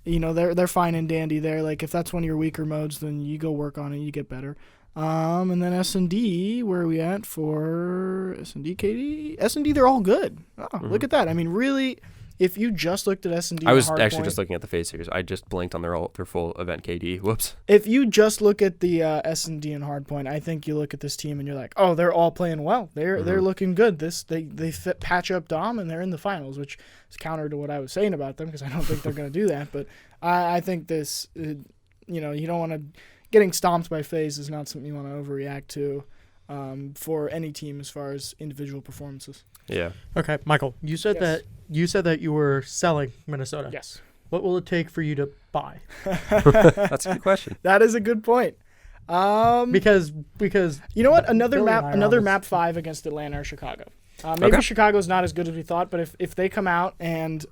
B: they're fine and dandy there. Like if that's one of your weaker modes, then you go work on it, you get better. And then S&D, where are we at for S&D, KD? S&D, they're all good. Look at that. I mean, really, if you just looked at S&D,
A: I was actually just looking at the FaZe series. I just blinked on their full event KD. Whoops.
B: If you just look at the S&D and Hardpoint, I think you look at this team and you're like, oh, they're all playing well. They're looking good. They patch up DOM and they're in the finals, which is counter to what I was saying about them because I don't think they're going to do that. But I think this, you don't want to. Getting stomped by FaZe is not something you want to overreact to for any team as far as individual performances.
A: Yeah.
C: Okay, Michael, you said that you were selling Minnesota.
B: Yes.
C: What will it take for you to buy?
A: That's a good question.
B: That is a good point.
C: Because
B: you know what? Another map 5 against Atlanta or Chicago. Maybe Chicago's not as good as we thought, but if they come out and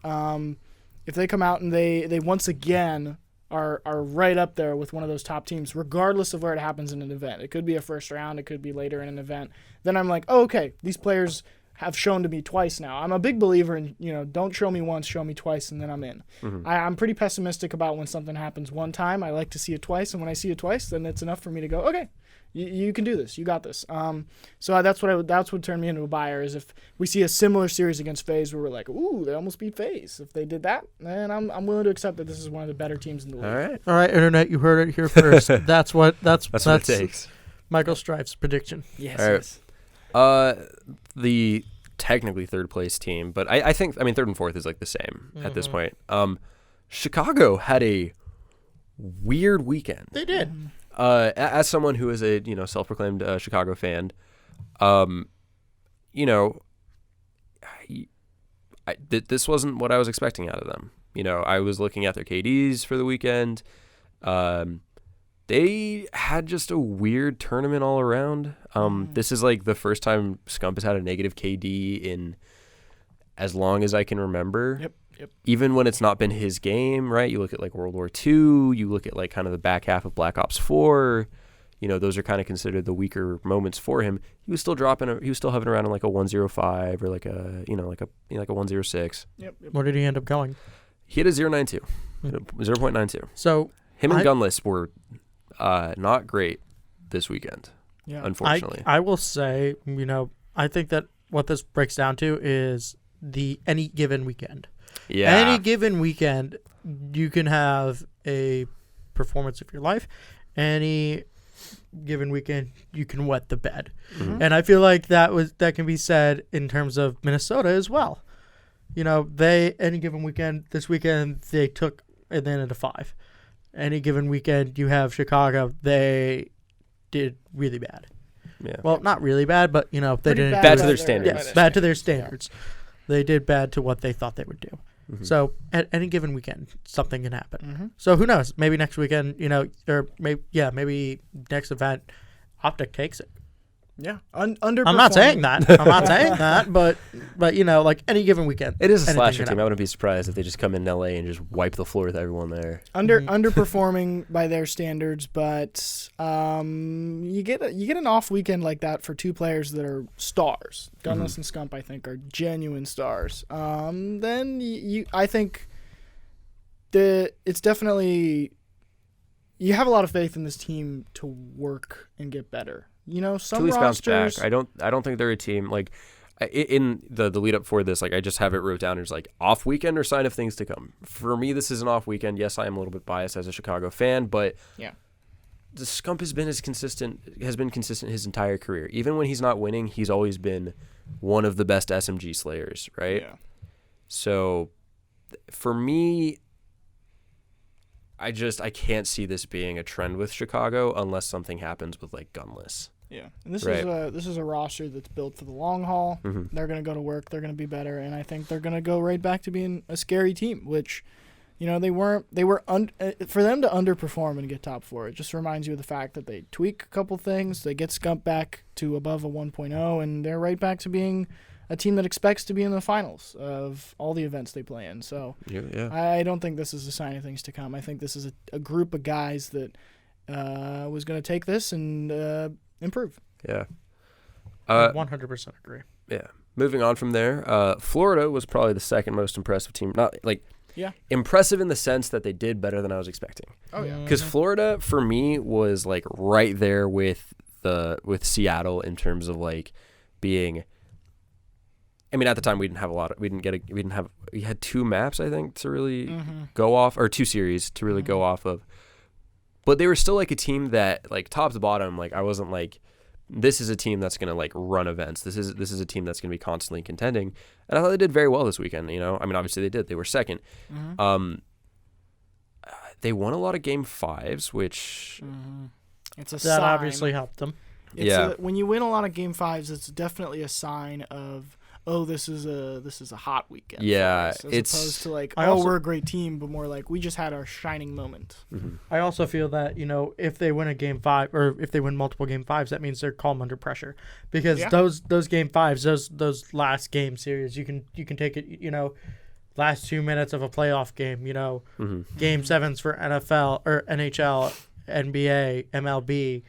B: they once again are right up there with one of those top teams, regardless of where it happens in an event. It could be a first round, it could be later in an event. Then I'm like, oh, okay, these players have shown to me twice now. I'm a big believer in, don't show me once, show me twice, and then I'm in. I'm pretty pessimistic about when something happens one time. I like to see it twice, and when I see it twice, then it's enough for me to go, okay, you can do this. You got this. So that's what turned me into a buyer, is if we see a similar series against FaZe where we're like, ooh, they almost beat FaZe. If they did that, then I'm willing to accept that this is one of the better teams in the league.
C: All right, Internet, you heard it here first. That's what it takes. Michael Strife's prediction.
B: Yes.
A: The technically third place team, but I think third and fourth is like the same at this point. Chicago had a weird weekend.
C: They did.
A: As someone who is a self-proclaimed Chicago fan, this wasn't what I was expecting out of them. I was looking at their KDs for the weekend. They had just a weird tournament all around. This is like the first time Scump has had a negative KD in as long as I can remember.
B: Yep.
A: Even when it's not been his game, right? You look at like World War II, you look at like kind of the back half of Black Ops 4, those are kind of considered the weaker moments for him. He was still he was still hovering around in like a 105 or like a, like a 106.
B: Yep.
C: Where did he end up going?
A: He had a 0.92. 0.92.
C: So
A: him and Gunless were not great this weekend.
B: Yeah.
A: Unfortunately.
C: I will say, I think that what this breaks down to is any given weekend.
A: Yeah.
C: Any given weekend, you can have a performance of your life. Any given weekend, you can wet the bed.
B: Mm-hmm.
C: And I feel like that can be said in terms of Minnesota as well. Any given weekend, this weekend, they took Atlanta to 5. Any given weekend, you have Chicago, they did really bad.
A: Yeah.
C: Well, not really bad, but, they didn't.
A: Bad to their standards.
C: Yes, bad to their standards. They did bad to what they thought they would do.
A: Mm-hmm.
C: So at any given weekend, something can happen.
B: Mm-hmm.
C: So who knows? Maybe next weekend, or maybe next event, Optic takes it.
B: Yeah.
C: I'm not saying that. I'm not saying that, but like any given weekend.
A: It is a
C: anything
A: slasher
C: can
A: team.
C: happen.
A: I wouldn't be surprised if they just come in LA and just wipe the floor with everyone there.
B: Underperforming by their standards, but you get an off weekend like that for two players that are stars. Gunless and Scump, I think, are genuine stars. Then I think it's definitely, you have a lot of faith in this team to work and get better. Some
A: to at least bounce
B: rosters.
A: back. I don't think they're a team like in the lead up for this. Like I just have it wrote down as like off weekend or sign of things to come. For me, this is an off weekend. Yes, I am a little bit biased as a Chicago fan, but
B: yeah,
A: the Scump has been consistent his entire career. Even when he's not winning, he's always been one of the best SMG slayers, right?
B: Yeah.
A: So for me, I can't see this being a trend with Chicago unless something happens with like Gunless.
B: Yeah, and this
A: Right.
B: is a roster that's built for the long haul.
A: Mm-hmm.
B: They're going to go to work. They're going to be better, and I think they're going to go right back to being a scary team. Which, they weren't. They were for them to underperform and get top 4. It just reminds you of the fact that they tweak a couple things. They get Scump back to above a 1.0, and they're right back to being a team that expects to be in the finals of all the events they play in. So
A: Yeah.
B: I don't think this is a sign of things to come. I think this is a group of guys that was going to take this and improve.
A: Yeah.
C: I 100% agree.
A: Yeah. Moving on from there, Florida was probably the second most impressive team. Not like impressive in the sense that they did better than I was expecting.
B: Oh yeah.
A: Because Florida for me was like right there with Seattle in terms of like being. I mean, at the time we had 2 maps I think to really go off, or 2 series to really go off of. But they were still like a team that like top to bottom, like I wasn't like, this is a team that's gonna like run events. This is a team that's gonna be constantly contending. And I thought they did very well this weekend. I mean, obviously they did. They were second. They won a lot of game 5s, which
B: It's a
C: That
B: sign.
C: obviously helped them.
B: When you win a lot of game 5s, it's definitely a sign of, this is a hot weekend.
A: Yeah,
B: for us, as opposed to like, we're a great team, but more like we just had our shining moment.
C: I also feel that, if they win a game 5 or if they win multiple game 5s, that means they're calm under pressure, because those game 5s, those last game series, you can take it, last 2 minutes of a playoff game, game 7s for NFL or NHL, NBA, MLB.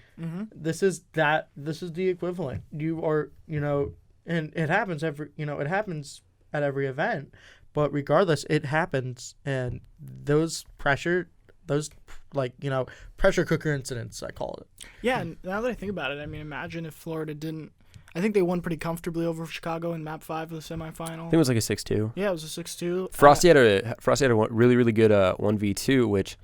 C: This is the equivalent. You are, and it happens it happens at every event, but regardless, it happens. And those pressure cooker incidents, I call it.
B: Yeah, and now that I think about it, I mean, imagine if Florida didn't. I think they won pretty comfortably over Chicago in Map 5 of the semifinal.
A: I think it was like a 6-2.
B: Yeah, it was a 6-2.
A: Frosty had a really, really good 1v2, which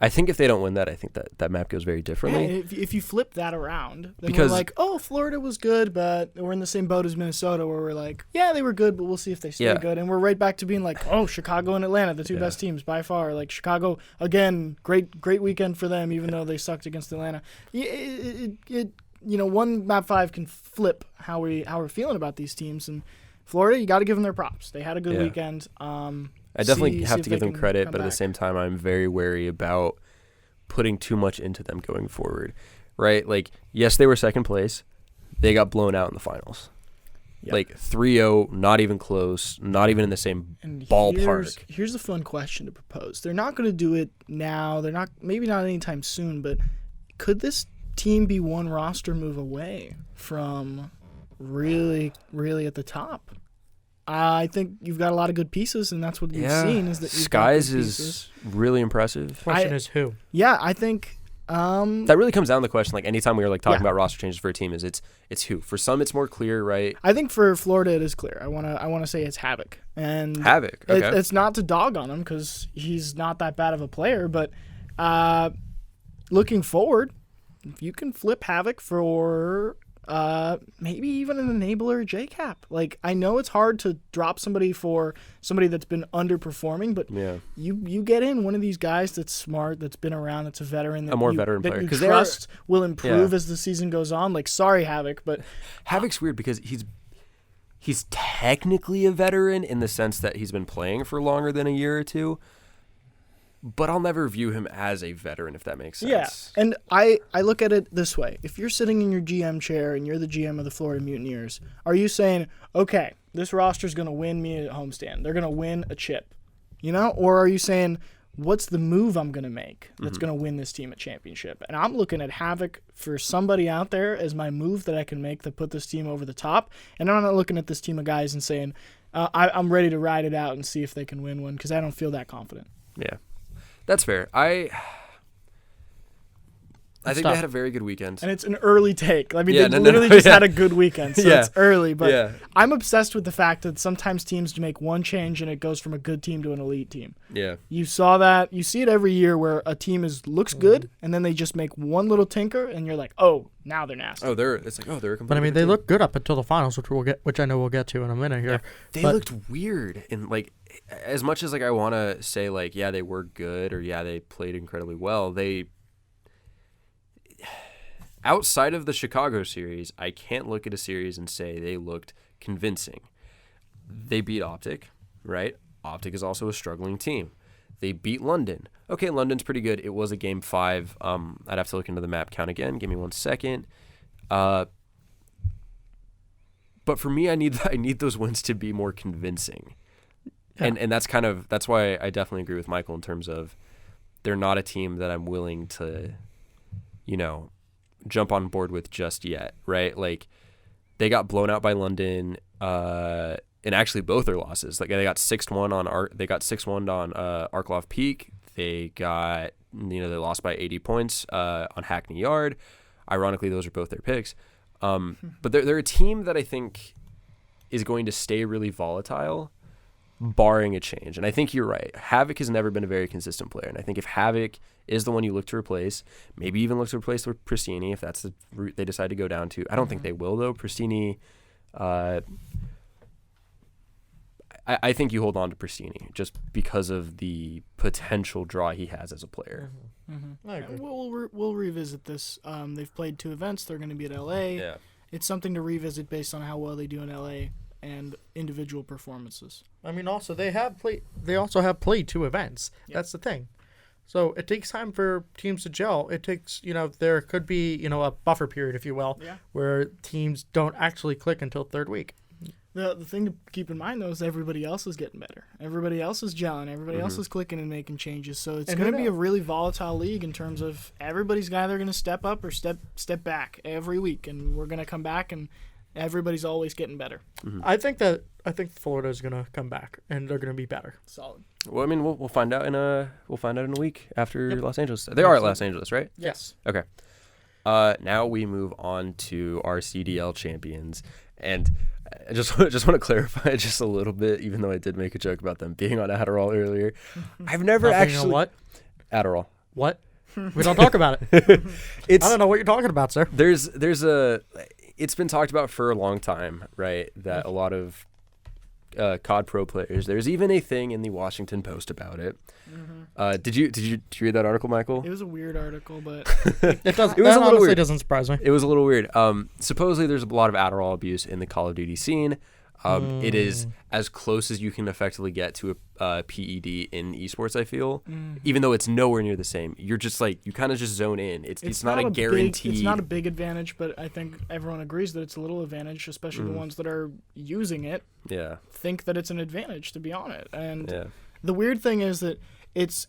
A: I think if they don't win that, I think that map goes very differently.
B: Yeah, if you flip that around, then we're like, Florida was good, but we're in the same boat as Minnesota, where we're like, they were good, but we'll see if they stay good. And we're right back to being like, Chicago and Atlanta, the 2 best teams by far. Like Chicago, again, great weekend for them, even though they sucked against Atlanta. One Map 5 can flip how we're feeling about these teams. And Florida, you got to give them their props. They had a good weekend.
A: I definitely have to give them credit, but at the same time, I'm very wary about putting too much into them going forward, right? Like, yes, they were second place. They got blown out in the finals. Yep. Like 3-0, not even close, not even in the same ballpark.
B: Here's a fun question to propose. They're not going to do it now. They're not, maybe not anytime soon, but could this team be one roster move away from really, really at the top. I think you've got a lot of good pieces, and that's what you've seen is that you've
A: Skies
B: got good
A: is
B: pieces.
A: really impressive.
C: Question is who?
B: Yeah, I think
A: That really comes down to the question. Like anytime we were like talking about roster changes for a team, is it's who? For some, it's more clear, right?
B: I think for Florida it is clear. I wanna say it's Havoc, and
A: Havoc. Okay.
B: it's not to dog on him because he's not that bad of a player, but looking forward, if you can flip Havoc for maybe even an enabler JCap. Like, I know it's hard to drop somebody for somebody that's been underperforming, but you get in one of these guys that's smart, that's been around, that's a veteran, that
A: veteran player,
B: because trust will improve as the season goes on. Like, sorry, Havoc, but
A: Havoc's weird because he's technically a veteran in the sense that he's been playing for longer than a year or two. But I'll never view him as a veteran, if that makes sense.
B: Yeah, and I look at it this way. If you're sitting in your GM chair and you're the GM of the Florida Mutineers, are you saying, okay, this roster's going to win me a homestand. They're going to win a chip, Or are you saying, what's the move I'm going to make that's going to win this team a championship? And I'm looking at Havoc for somebody out there as my move that I can make that put this team over the top. And I'm not looking at this team of guys and saying, I'm ready to ride it out and see if they can win one because I don't feel that confident.
A: Yeah. That's fair. I think they had a very good weekend.
B: And it's an early take. I mean, they literally just had a good weekend, so it's early. But I'm obsessed with the fact that sometimes teams make one change and it goes from a good team to an elite team.
A: Yeah.
B: You saw that. You see it every year where a team looks good, and then they just make one little tinker, and you're like, oh, now they're nasty.
A: Oh, they're a completely
C: But I mean, they
A: team.
C: look good up until the finals, which I know we'll get to in a minute here.
A: Yeah. They looked weird, and like, as much as like I want to say like, yeah, they were good, or yeah, they played incredibly well. They outside of the Chicago series, I can't look at a series and say they looked convincing. They beat Optic, right? Optic is also a struggling team. They beat London. Okay, London's pretty good. It was a game 5. I'd have to look into the map count again. Give me 1 second. But for me, I need those wins to be more convincing. Yeah. And that's why I definitely agree with Michael in terms of they're not a team that I'm willing to, jump on board with just yet, right? Like, they got blown out by London, and actually both their losses. Like, they got 6-1 on Arklov Peak. They got they lost by 80 points on Hackney Yard. Ironically, those are both their picks. But they're a team that I think is going to stay really volatile, barring a change. And I think you're right. Havoc has never been a very consistent player. And I think if Havoc is the one you look to replace, maybe even look to replace with Pristini if that's the route they decide to go down to. I don't think they will, though. Pristini, I think you hold on to Pristini just because of the potential draw he has as a player.
C: I agree.
B: We'll revisit this. They've played 2 events. They're going to be at LA.
A: Yeah.
B: It's something to revisit based on how well they do in LA and individual performances.
C: I mean, also they also have played 2 events. Yep. That's the thing. So it takes time for teams to gel. It takes, there could be, a buffer period, if you will, where teams don't actually click until 3rd week.
B: The thing to keep in mind, though, is everybody else is getting better. Everybody else is gelling. Everybody else is clicking and making changes. So it's going to be a really volatile league in terms of everybody's either going to step up or step back every week. And we're going to come back, and everybody's always getting better.
C: I think Florida is going to come back, and they're going to be better.
B: Solid.
A: Well, I mean, we'll find out in a week after Los Angeles. They are at Los Angeles, right?
B: Yes.
A: Okay. Now we move on to our CDL champions, and I just want to clarify just a little bit, even though I did make a joke about them being on Adderall earlier. I've never actually
C: what?
A: Adderall.
C: What? We don't talk about it. I don't know what you're talking about, sir.
A: It's been talked about for a long time, right? That a lot of COD Pro players. There's even a thing in the Washington Post about it. Did you read that article, Michael?
B: It was a weird article, but
C: it honestly doesn't surprise me.
A: It was a little weird. Supposedly there's a lot of Adderall abuse in the Call of Duty scene. It is as close as you can effectively get to a PED in esports, I feel. Even though it's nowhere near the same. You're just like, you kind of just zone in. It's not a guarantee.
B: It's not a big advantage, but I think everyone agrees that it's a little advantage, especially the ones that are using it.
A: Yeah.
B: Think that it's an advantage to be on it. And the weird thing is that it's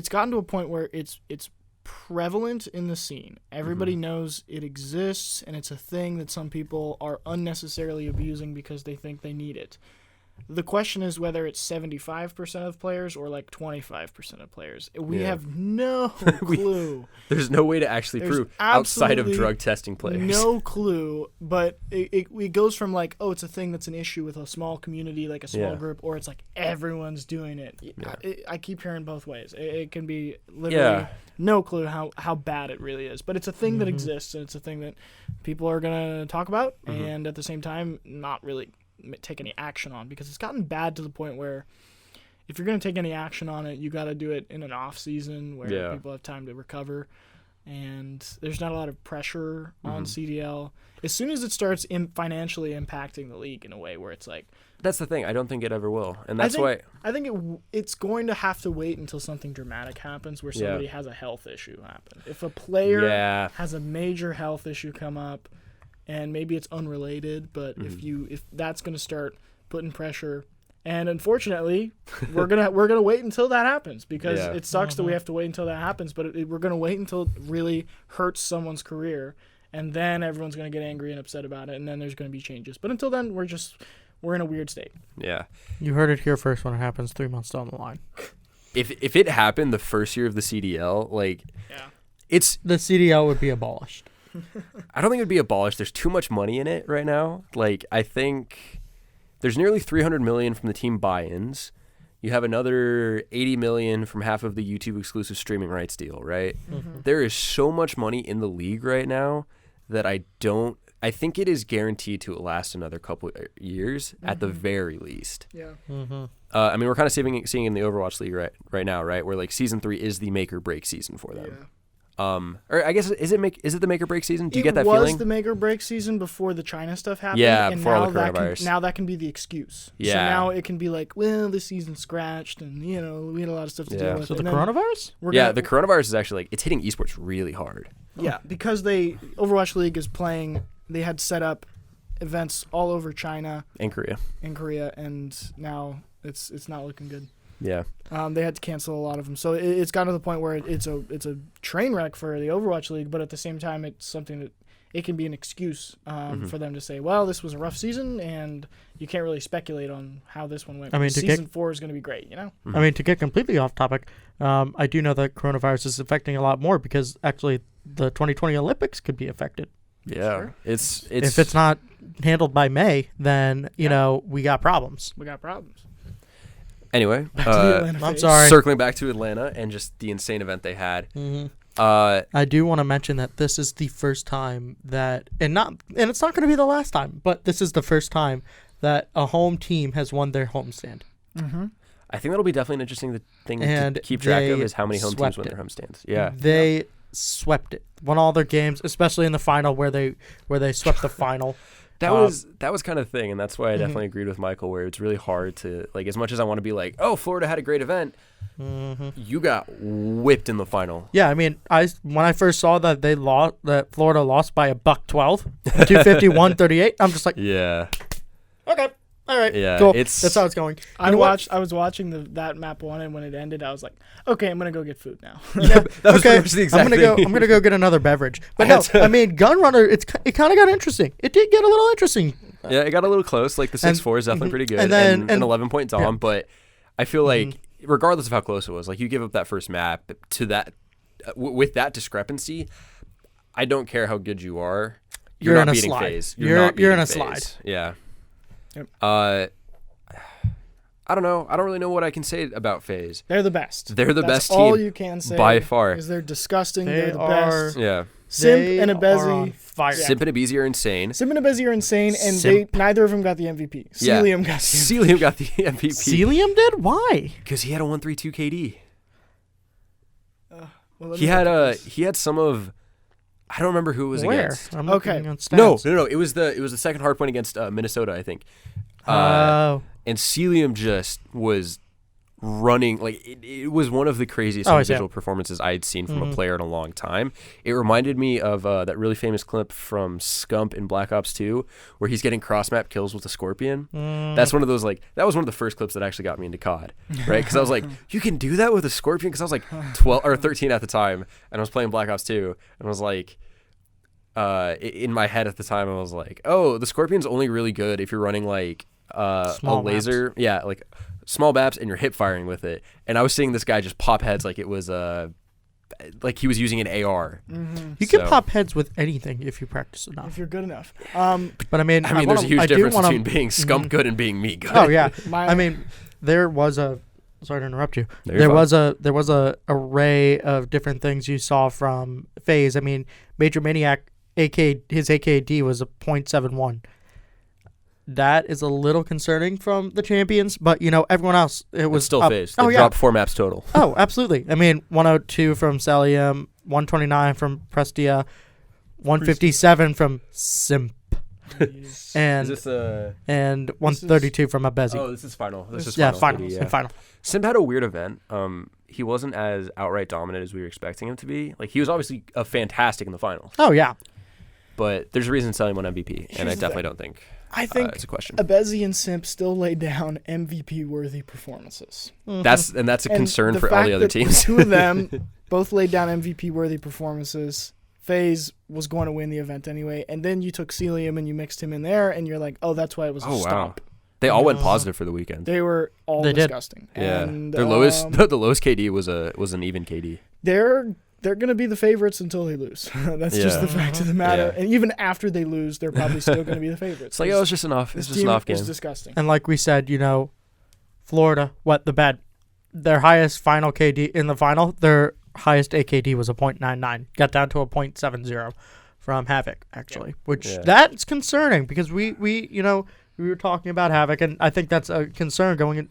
B: gotten to a point where it's prevalent in the scene. Everybody knows it exists, and it's a thing that some people are unnecessarily abusing because they think they need it. The question is whether it's 75% of players or like 25% of players. We have no clue.
A: There's no way to actually prove outside of drug testing players.
B: No clue, but it goes from like, oh, it's a thing that's an issue with a small community, like a small group, or it's like everyone's doing it. Yeah. I keep hearing both ways. It can be literally no clue how bad it really is. But it's a thing that exists, and it's a thing that people are going to talk about, and at the same time, not really take any action on, because it's gotten bad to the point where if you're going to take any action on it, you got to do it in an off season where people have time to recover, and there's not a lot of pressure on CDL. As soon as it starts financially impacting the league in a way where it's like,
A: that's the thing, I don't think it ever will, and that's why
B: I think it's going to have to wait until something dramatic happens where somebody has a health issue happen. If a player has a major health issue come up, and maybe it's unrelated, but if that's going to start putting pressure, and unfortunately, we're gonna wait until that happens, because it sucks that we have to wait until that happens, but we're gonna wait until it really hurts someone's career, and then everyone's gonna get angry and upset about it, and then there's gonna be changes. But until then, we're in a weird state.
A: Yeah,
C: you heard it here first when it happens 3 months down the line.
A: If it happened the first year of the CDL, the
C: CDL would be abolished.
A: I don't think it would be abolished. There's too much money in it right now. Like, I think there's nearly $300 million from the team buy-ins. You have another $80 million from half of the YouTube exclusive streaming rights deal, right? There is so much money in the league right now that I think it is guaranteed to last another couple years at the very least.
B: Yeah.
A: I mean, we're kind of seeing it in the Overwatch League right now, right? Where like season 3 is the make or break season for them.
B: Yeah.
A: Or I guess is it the make or break season? Do you get that
B: feeling? It
A: feeling?
B: was the make or break season before the China stuff happened.
A: Yeah,
B: and
A: before all the coronavirus.
B: Now that can be the excuse.
A: Yeah.
B: So now it can be like, well, the season's scratched, and we had a lot of stuff to deal with.
C: So the coronavirus?
A: The coronavirus is actually like, it's hitting esports really hard.
B: Yeah, because Overwatch League is playing. They had set up events all over China
A: and Korea.
B: And now it's not looking good.
A: Yeah.
B: They had to cancel a lot of them, so it's gotten to the point where it's a train wreck for the Overwatch League. But at the same time, it's something that it can be an excuse for them to say, well, this was a rough season, and you can't really speculate on how this one went. I mean, season 4 is going to be great, you know.
C: I mean, to get completely off topic, I do know that coronavirus is affecting a lot more, because actually the 2020 Olympics could be affected.
A: Yeah,
B: sure.
A: It's
C: if it's not handled by May, then you know we got problems.
A: Anyway,
C: I'm sorry.
A: Circling back to Atlanta and just the insane event they had.
C: I do want to mention that this is the first time that, and it's not going to be the last time, but this is the first time that a home team has won their homestand.
A: I think that'll be definitely an interesting thing to keep track of, is how many home teams win their homestands. Yeah,
C: they swept it, won all their games, especially in the final where they swept the final.
A: That was kind of the thing, and that's why I definitely agreed with Michael, where it's really hard to, like, as much as I want to be like, oh, Florida had a great event, you got whipped in the final.
C: Yeah, I mean, when I first saw that that Florida lost by $112, 251-38, I'm just like,
A: yeah,
C: okay. All right,
A: yeah,
C: cool. That's how it's going.
B: I was watching that map 1, and when it ended, I was like, okay, I'm gonna go get food now.
A: Yeah, that was pretty much the exact thing.
C: I'm gonna go get another beverage. But no, I mean, Gunrunner, it kind of got interesting. It did get a little interesting.
A: Yeah, it got a little close. Like the 6-4 is definitely pretty good, and an 11-point dom. But I feel like regardless of how close it was, like you give up that first map to that with that discrepancy, I don't care how good you are. You're not beating FaZe. You're in a slide. Yeah.
B: Yep.
A: I don't know. I don't really know what I can say about FaZe.
B: They're the best.
A: They're the best team.
B: All you can say
A: by far.
B: Is they're disgusting. They're the best.
A: Yeah.
B: Simp and Abezi.
A: Simp and Abezi are insane.
B: Simp and Abezi are insane, and neither of them got the MVP. Celium got the
A: MVP.
C: Celium did? Why?
A: Because he had a 132 KD.
B: Well,
A: he had some of. I don't remember who it was against.
C: I'm looking on
A: stats. No. It was the second hardpoint against Minnesota, I think. And Celium just was running like it was one of the craziest individual performances I had seen from a player in a long time. It reminded me of that really famous clip from Scump in Black Ops 2 where he's getting cross-map kills with a scorpion. That's one of those that was one of the first clips that actually got me into COD, right? Because I was like, you can do that with a scorpion? Because I was like 12 or 13 at the time, and I was playing Black Ops 2, and I was like, in my head at the time, I was like, oh, the scorpion's only really good if you're running like a laser, like small maps, and you're hip firing with it. And I was seeing this guy just pop heads like it was like he was using an AR.
C: You can pop heads with anything if you practice enough.
B: If you're good enough.
C: But I mean,
A: there's a huge difference between being Scump good and being me good.
C: Oh yeah. I mean, there was a. Sorry to interrupt you. There was a array of different things you saw from FaZe. I mean, Major Maniac, his AKD was a .71. That is a little concerning from the champions, but everyone else was
A: still
C: up.
A: FaZe. They dropped 4 maps total.
C: Oh, absolutely. I mean, 102 from Celium, 129 from Prestia, 157 from Simp. and 132 from Abezi.
A: Oh, this is final. This is
C: final. Final.
A: Simp had a weird event. He wasn't as outright dominant as we were expecting him to be. Like, he was obviously fantastic in the finals.
C: Oh yeah,
A: but there's a reason Celium won MVP, and I definitely don't think.
B: I think
A: it's a question.
B: Abezi and Simp still laid down MVP-worthy performances.
A: That's a concern for all the other teams.
B: The two of them both laid down MVP-worthy performances. FaZe was going to win the event anyway, and then you took Celium and you mixed him in there, and you're like, oh, that's why it was a stomp.
A: They all went positive for the weekend.
B: They were all disgusting.
A: Yeah,
B: and,
A: their lowest KD was an even KD.
B: They're going to be the favorites until they lose. That's just the fact of the matter. Yeah. And even after they lose, they're probably still going to be the favorites.
A: It's like, it's just enough. It's just an off game.
B: It's disgusting.
C: And like we said, Florida wet the bed. Their highest final KD in the final, their highest AKD was a .99. Got down to a .70 from Havoc, actually. Which that's concerning because we were talking about Havoc, and I think that's a concern going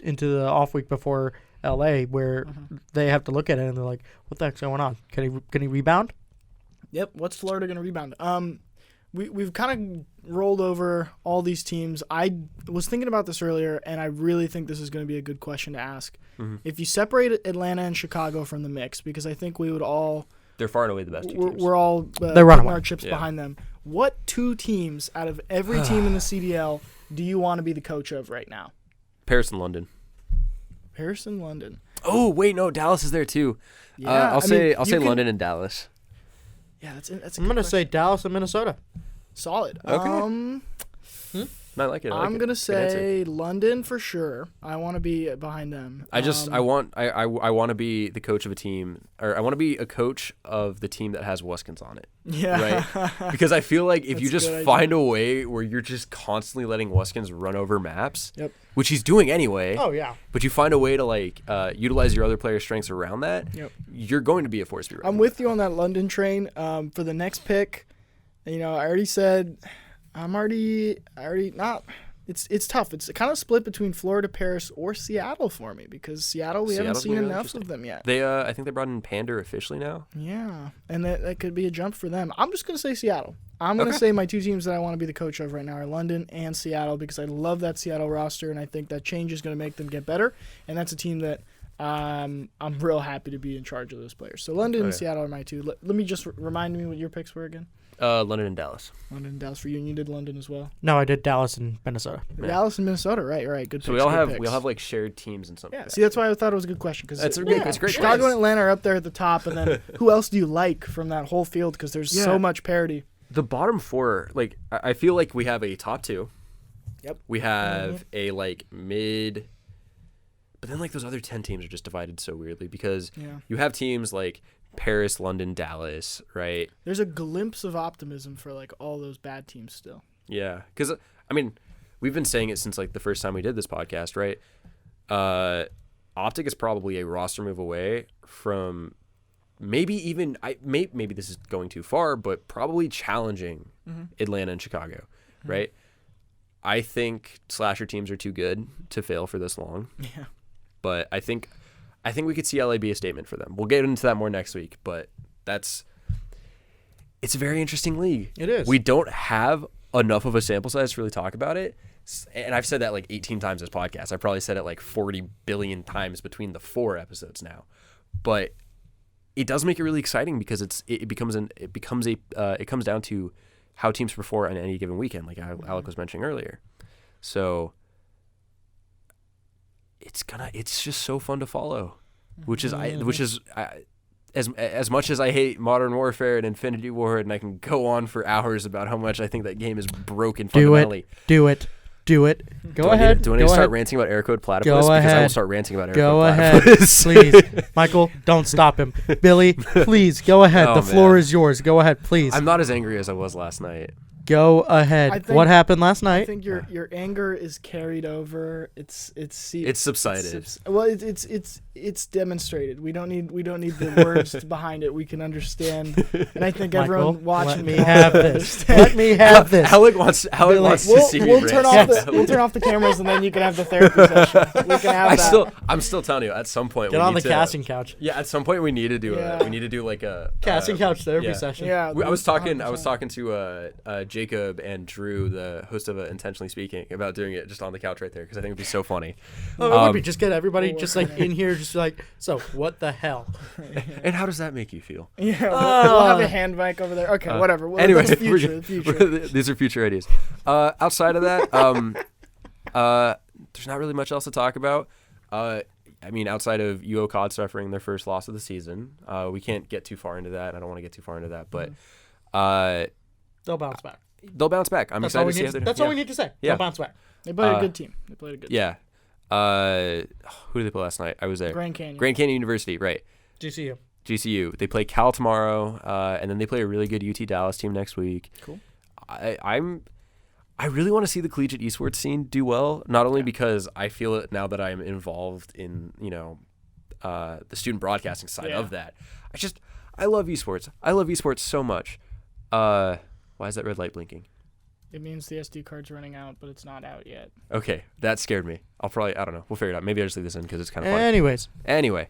C: into the off week before LA, where they have to look at it and they're like, "What the heck's going on? Can he rebound?"
B: Yep. What's Florida going to rebound? We've kind of rolled over all these teams. I was thinking about this earlier, and I really think this is going to be a good question to ask. If you separate Atlanta and Chicago from the mix, because I think we would all.
A: They're far and away the best two teams.
B: We're all
C: putting
B: our chips behind them. What 2 teams out of every team in the CDL do you want to be the coach of right now?
A: Paris and London.
B: Paris and London.
A: Oh wait, no, Dallas is there too. Yeah, I'll say London and Dallas.
B: Yeah, that's.
C: I'm gonna say Dallas and Minnesota.
B: Solid.
A: Okay. I like it.
B: I'm gonna say London for sure. I want to be behind them.
A: I want to be the coach of a team, or I want to be a coach of the team that has Wuskins on it.
B: Yeah.
A: Right. Because I feel like if you just find a way where you're just constantly letting Wuskins run over maps, which he's doing anyway.
C: Oh yeah.
A: But you find a way to utilize your other players' strengths around that. You're going to be a force to be reckoned
B: I'm with you on that London train. For the next pick, I already said. I'm already not. It's tough. It's kind of split between Florida, Paris, or Seattle for me because Seattle we haven't seen enough of them yet.
A: They I think they brought in Pander officially now.
B: Yeah, and that could be a jump for them. I'm just gonna say Seattle. I'm gonna say my 2 teams that I want to be the coach of right now are London and Seattle because I love that Seattle roster and I think that change is gonna make them get better. And that's a team that I'm real happy to be in charge of those players. So London and Seattle are my 2. Let me just remind me what your picks were again.
A: London and Dallas.
B: London and Dallas for you, and you did London as well.
C: No, I did Dallas and Minnesota.
B: Yeah. Dallas and Minnesota, right. Good.
A: So
B: picks,
A: we all have like shared teams and something.
B: Yeah. See, that's why I thought it was a good question because
A: it's great.
B: Chicago and Atlanta are up there at the top, and then who else do you like from that whole field? Because there's so much parity.
A: The bottom 4, like I feel like we have a top 2.
B: Yep.
A: We have a mid. But then those other 10 teams are just divided so weirdly because you have teams like Paris, London, Dallas, right?
B: There's a glimpse of optimism for all those bad teams still.
A: Yeah, because we've been saying it since the first time we did this podcast, right? Optic is probably a roster move away from maybe even maybe this is going too far, but probably challenging Atlanta and Chicago, right? I think slasher teams are too good to fail for this long.
B: Yeah.
A: But I think we could see LA be a statement for them. We'll get into that more next week, but it's a very interesting league.
C: It is.
A: We don't have enough of a sample size to really talk about it. And I've said that like 18 times this podcast. I probably said it like 40 billion times between the 4 episodes now. But it does make it really exciting because it comes down to how teams perform on any given weekend, like Alec was mentioning earlier. So it's just so fun to follow, which is as much as I hate Modern Warfare and Infinity Ward, and I can go on for hours about how much I think that game is broken fundamentally.
C: Do it. Go ahead.
A: Do I need to start ranting about error code platypus?
C: Go
A: because
C: ahead.
A: I will start ranting about error
C: Go
A: code
C: ahead,
A: platypus.
C: please. Michael, don't stop him. Billy, please, go ahead.
A: Oh,
C: the floor
A: man.
C: is yours. Go ahead, please.
A: I'm not as angry as I was last night.
C: Go ahead. What happened last night?
B: I think your anger is carried over. It's
A: subsided.
B: It's demonstrated. We don't need the words behind it. We can understand. And I think everyone watching
C: let me have this. Let me have this.
A: Alec wants to see me
B: We'll
A: rant.
B: turn off the cameras and then you can have the therapy session. We can have that.
A: I'm still telling you. At some point,
C: Get on the casting couch.
A: Yeah, at some point we need to do like a
C: Casting couch therapy session.
B: Yeah,
A: I was talking
B: 100%.
A: to Jacob and Drew, the host of Intentionally Speaking, about doing it just on the couch right there because I think it'd be so funny.
C: Oh, it would be. Just get everybody just like in here, just like, so what the hell?
A: And how does that make you feel?
B: Yeah, we'll have a hand mic over there. Okay, whatever. Well,
A: Anyway,
B: that's the future.
A: These are future ideas. Outside of that, there's not really much else to talk about. I mean, outside of UO COD suffering their first loss of the season, we can't get too far into that. I don't want to get too far into that, but
C: They'll bounce back.
A: They'll bounce back. I'm excited to see how they do.
C: That's all we need to say.
A: Yeah.
C: They'll bounce back.
B: They played a good team.
A: Yeah. Who did they play last night? I was there.
B: Grand Canyon.
A: Grand Canyon University, right. GCU. They play Cal tomorrow, and then they play a really good UT Dallas team next week.
B: Cool.
A: I really want to see the collegiate esports scene do well, not only because I feel it now that I'm involved in, the student broadcasting side of that. I love esports. I love esports so much. Why is that red light blinking?
B: It means the SD card's running out, but it's not out yet.
A: Okay, that scared me. I don't know. We'll figure it out. Maybe I'll just leave this in because it's kind of fun. Anyway.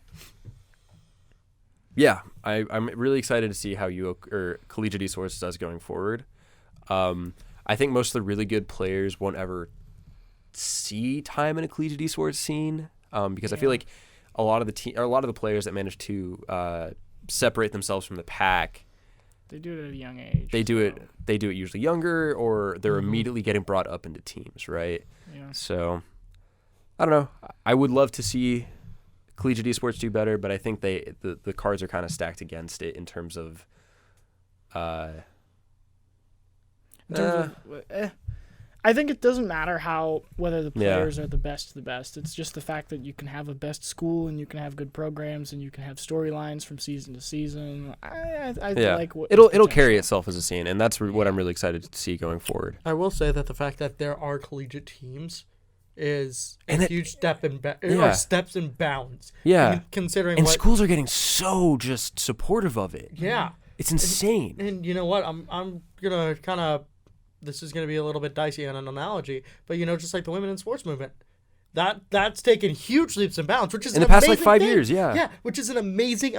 A: Yeah, I'm really excited to see how collegiate esports does going forward. I think most of the really good players won't ever see time in a collegiate esports scene because I feel like a lot of the players that manage to separate themselves from the pack,
B: they do it at a young age.
A: They do it usually younger, or they're immediately getting brought up into teams, right?
B: Yeah.
A: So I don't know. I would love to see collegiate esports do better, but I think the cards are kind of stacked against it in terms of
B: I think it doesn't matter whether the players are the best. It's just the fact that you can have a best school and you can have good programs and you can have storylines from season to season. I like what
A: it'll carry itself as a scene, and that's what I'm really excited to see going forward.
C: I will say that the fact that there are collegiate teams is a huge step in or steps in bounds.
A: Yeah,
C: considering
A: schools are getting so just supportive of it.
C: Yeah,
A: it's insane.
C: And you know what? I'm gonna kind of. This is going to be a little bit dicey on an analogy, but just like the women in sports movement, that's taken huge leaps and bounds, which is
A: in the past like 5 years, yeah,
C: which is an amazing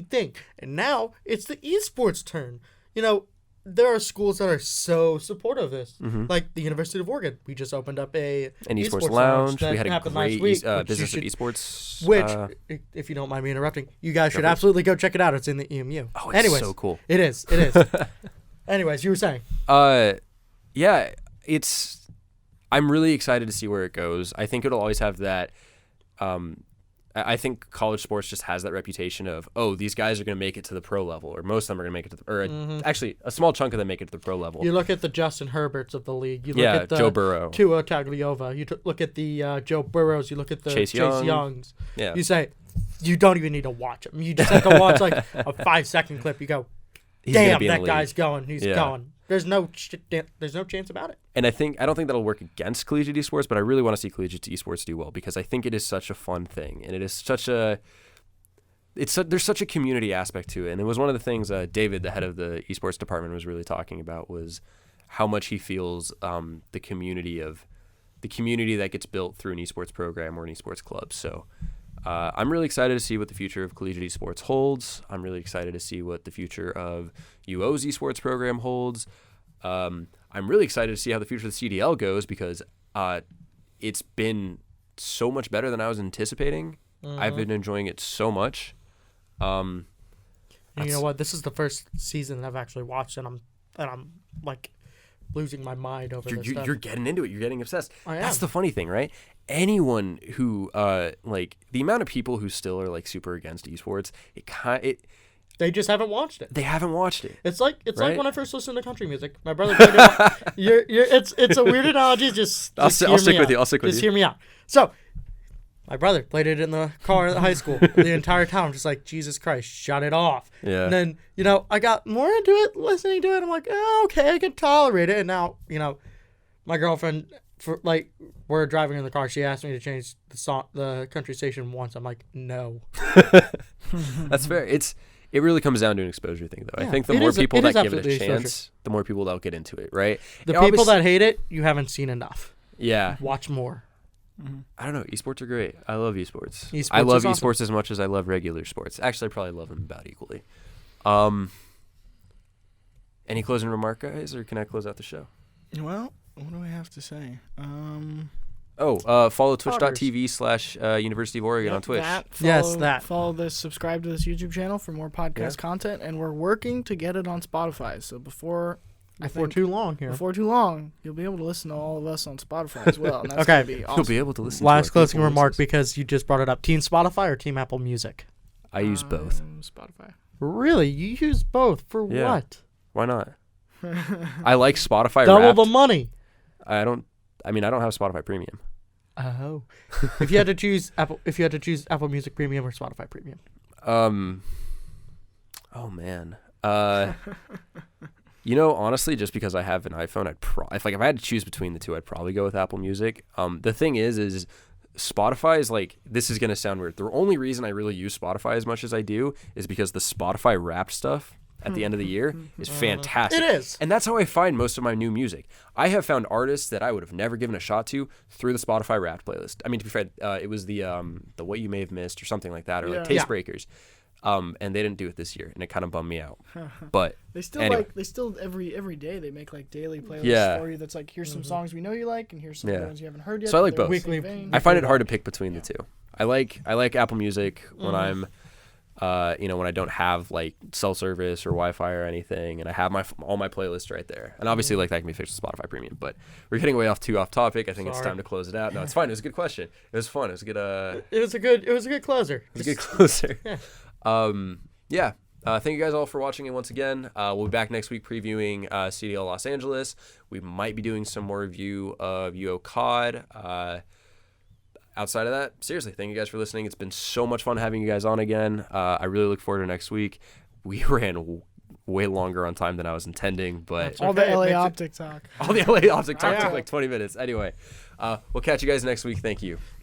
C: thing. And now it's the esports turn. There are schools that are so supportive of this, like the University of Oregon. We just opened up an
A: esports lounge. We had a great
C: business
A: of esports.
C: Which, if you don't mind me interrupting, you guys should absolutely go check it out. It's in the EMU.
A: Oh, it's so cool.
C: It is. Anyways, you were saying.
A: Yeah, I'm really excited to see where it goes. I think it'll always have that. I think college sports just has that reputation of, these guys are going to make it to the pro level, or most of them are going to make it to actually a small chunk of them make it to the pro level.
C: You look at the Justin Herberts of the league. You look at the
A: Joe Burrow,
C: Tua Tagovailoa. You look at the Joe Burrows. You look at the Chase Youngs.
A: Yeah.
C: You say, you don't even need to watch them. You just have to watch like a 5-second clip. You go, damn, that guy's going. He's going. There's no chance about it. And
A: I don't think that'll work against collegiate esports, but I really want to see collegiate esports do well because I think it is such a fun thing, and it is there's such a community aspect to it. And it was one of the things David, the head of the esports department, was really talking about was how much he feels the community that gets built through an esports program or an esports club. So I'm really excited to see what the future of collegiate esports holds. I'm really excited to see what the future of UO's esports program holds. I'm really excited to see how the future of the CDL goes because it's been so much better than I was anticipating. I've been enjoying it so much.
C: And you know what? This is the first season that I've actually watched, and I'm like losing my mind over this stuff.
A: You're getting into it. You're getting obsessed.
C: I am.
A: That's the funny thing, right? Anyone who like the amount of people who still are like super against esports,
C: They just haven't watched it.
A: they haven't watched it.
C: It's like
A: Right?
C: when I first listened to country music. My brother played it. It's a weird analogy.
A: I'll stick with you. I'll stick with
C: Just
A: you.
C: hear me out. So, my brother played it in the car at high school. The entire time, just like, Jesus Christ, shut it off.
A: Yeah.
C: And then, I got more into it, listening to it. I'm like, oh, okay, I can tolerate it. And now, my girlfriend, we're driving in the car. She asked me to change the country station once. I'm like, no.
A: That's fair. It really comes down to an exposure thing, though.
C: Yeah.
A: I think the
C: It
A: more
C: is-
A: people
C: it is
A: that give it a
C: absolutely exposure.
A: chance, the more people that'll get into it, right?
C: The
A: It
C: people
A: obviously-
C: that hate it, you haven't seen enough.
A: Yeah.
C: Watch more.
A: I don't know. Esports are great. I love esports.
C: Esports
A: I love
C: is awesome.
A: esports as much as I love regular sports. Actually, I probably love them about equally. Any closing remark, guys, or can I close out the show?
B: Well, what do I have to say?
A: Follow twitch.tv/University of Oregon on Twitch.
B: Follow this, subscribe to this YouTube channel for more podcast content, and we're working to get it on Spotify. So before
C: Too long here.
B: before too long, you'll be able to listen to all of us on Spotify as well. And that's
C: Okay.
B: gonna be awesome.
A: You'll be able to listen.
C: Last
A: to
C: closing remark, because you just brought it up. Team Spotify or Team Apple Music?
A: I use both.
B: Spotify.
C: Really? You use both? For
A: Yeah.
C: what?
A: Why not? I like Spotify.
C: Double
A: Wrapped.
C: the money.
A: I don't have Spotify Premium.
C: Oh. If you had to choose Apple Music Premium or Spotify Premium.
A: Oh man. Honestly, just because I have an iPhone, if I had to choose between the two, I'd probably go with Apple Music. The thing is Spotify is like, this is gonna sound weird. The only reason I really use Spotify as much as I do is because the Spotify Wrapped stuff at the end of the year is fantastic.
C: It is.
A: And that's how I find most of my new music. I have found artists that I would have never given a shot to through the Spotify Wrapped playlist. I mean, to be fair, it was the What You May Have Missed or something like that, or like Taste Breakers. And they didn't do it this year, and it kind of bummed me out. But
B: They still
A: anyway.
B: every day they make like daily playlists
A: Yeah.
B: for you. That's like, here's some songs we know you like, and here's some
A: Yeah.
B: ones you haven't heard yet.
A: So I like
B: but they're
A: both.
B: in the same
C: Weekly-
B: vein.
A: I find it hard to pick between the two. I like Apple Music when I'm, when I don't have like cell service or Wi-Fi or anything, and I have all my playlists right there. And obviously, like that can be fixed with Spotify Premium. But we're getting way off topic. I think it's
C: Sorry.
A: time to close it out. No, it's fine. It was a good question. It was fun. It was a good.
C: It was a good closer.
A: It was a good closer.
C: Yeah.
A: Thank you guys all for watching it once again. We'll be back next week previewing CDL Los Angeles. We might be doing some more review of UO COD. Outside of that, seriously, thank you guys for listening. It's been so much fun having you guys on again. I really look forward to next week. We ran way longer on time than I was intending, but
C: That's
B: All the
C: okay, it
B: LA
C: makes it-
B: Optic talk.
A: all the LA Optic talk
C: Yeah.
A: took like 20 minutes. Anyway, we'll catch you guys next week. Thank you.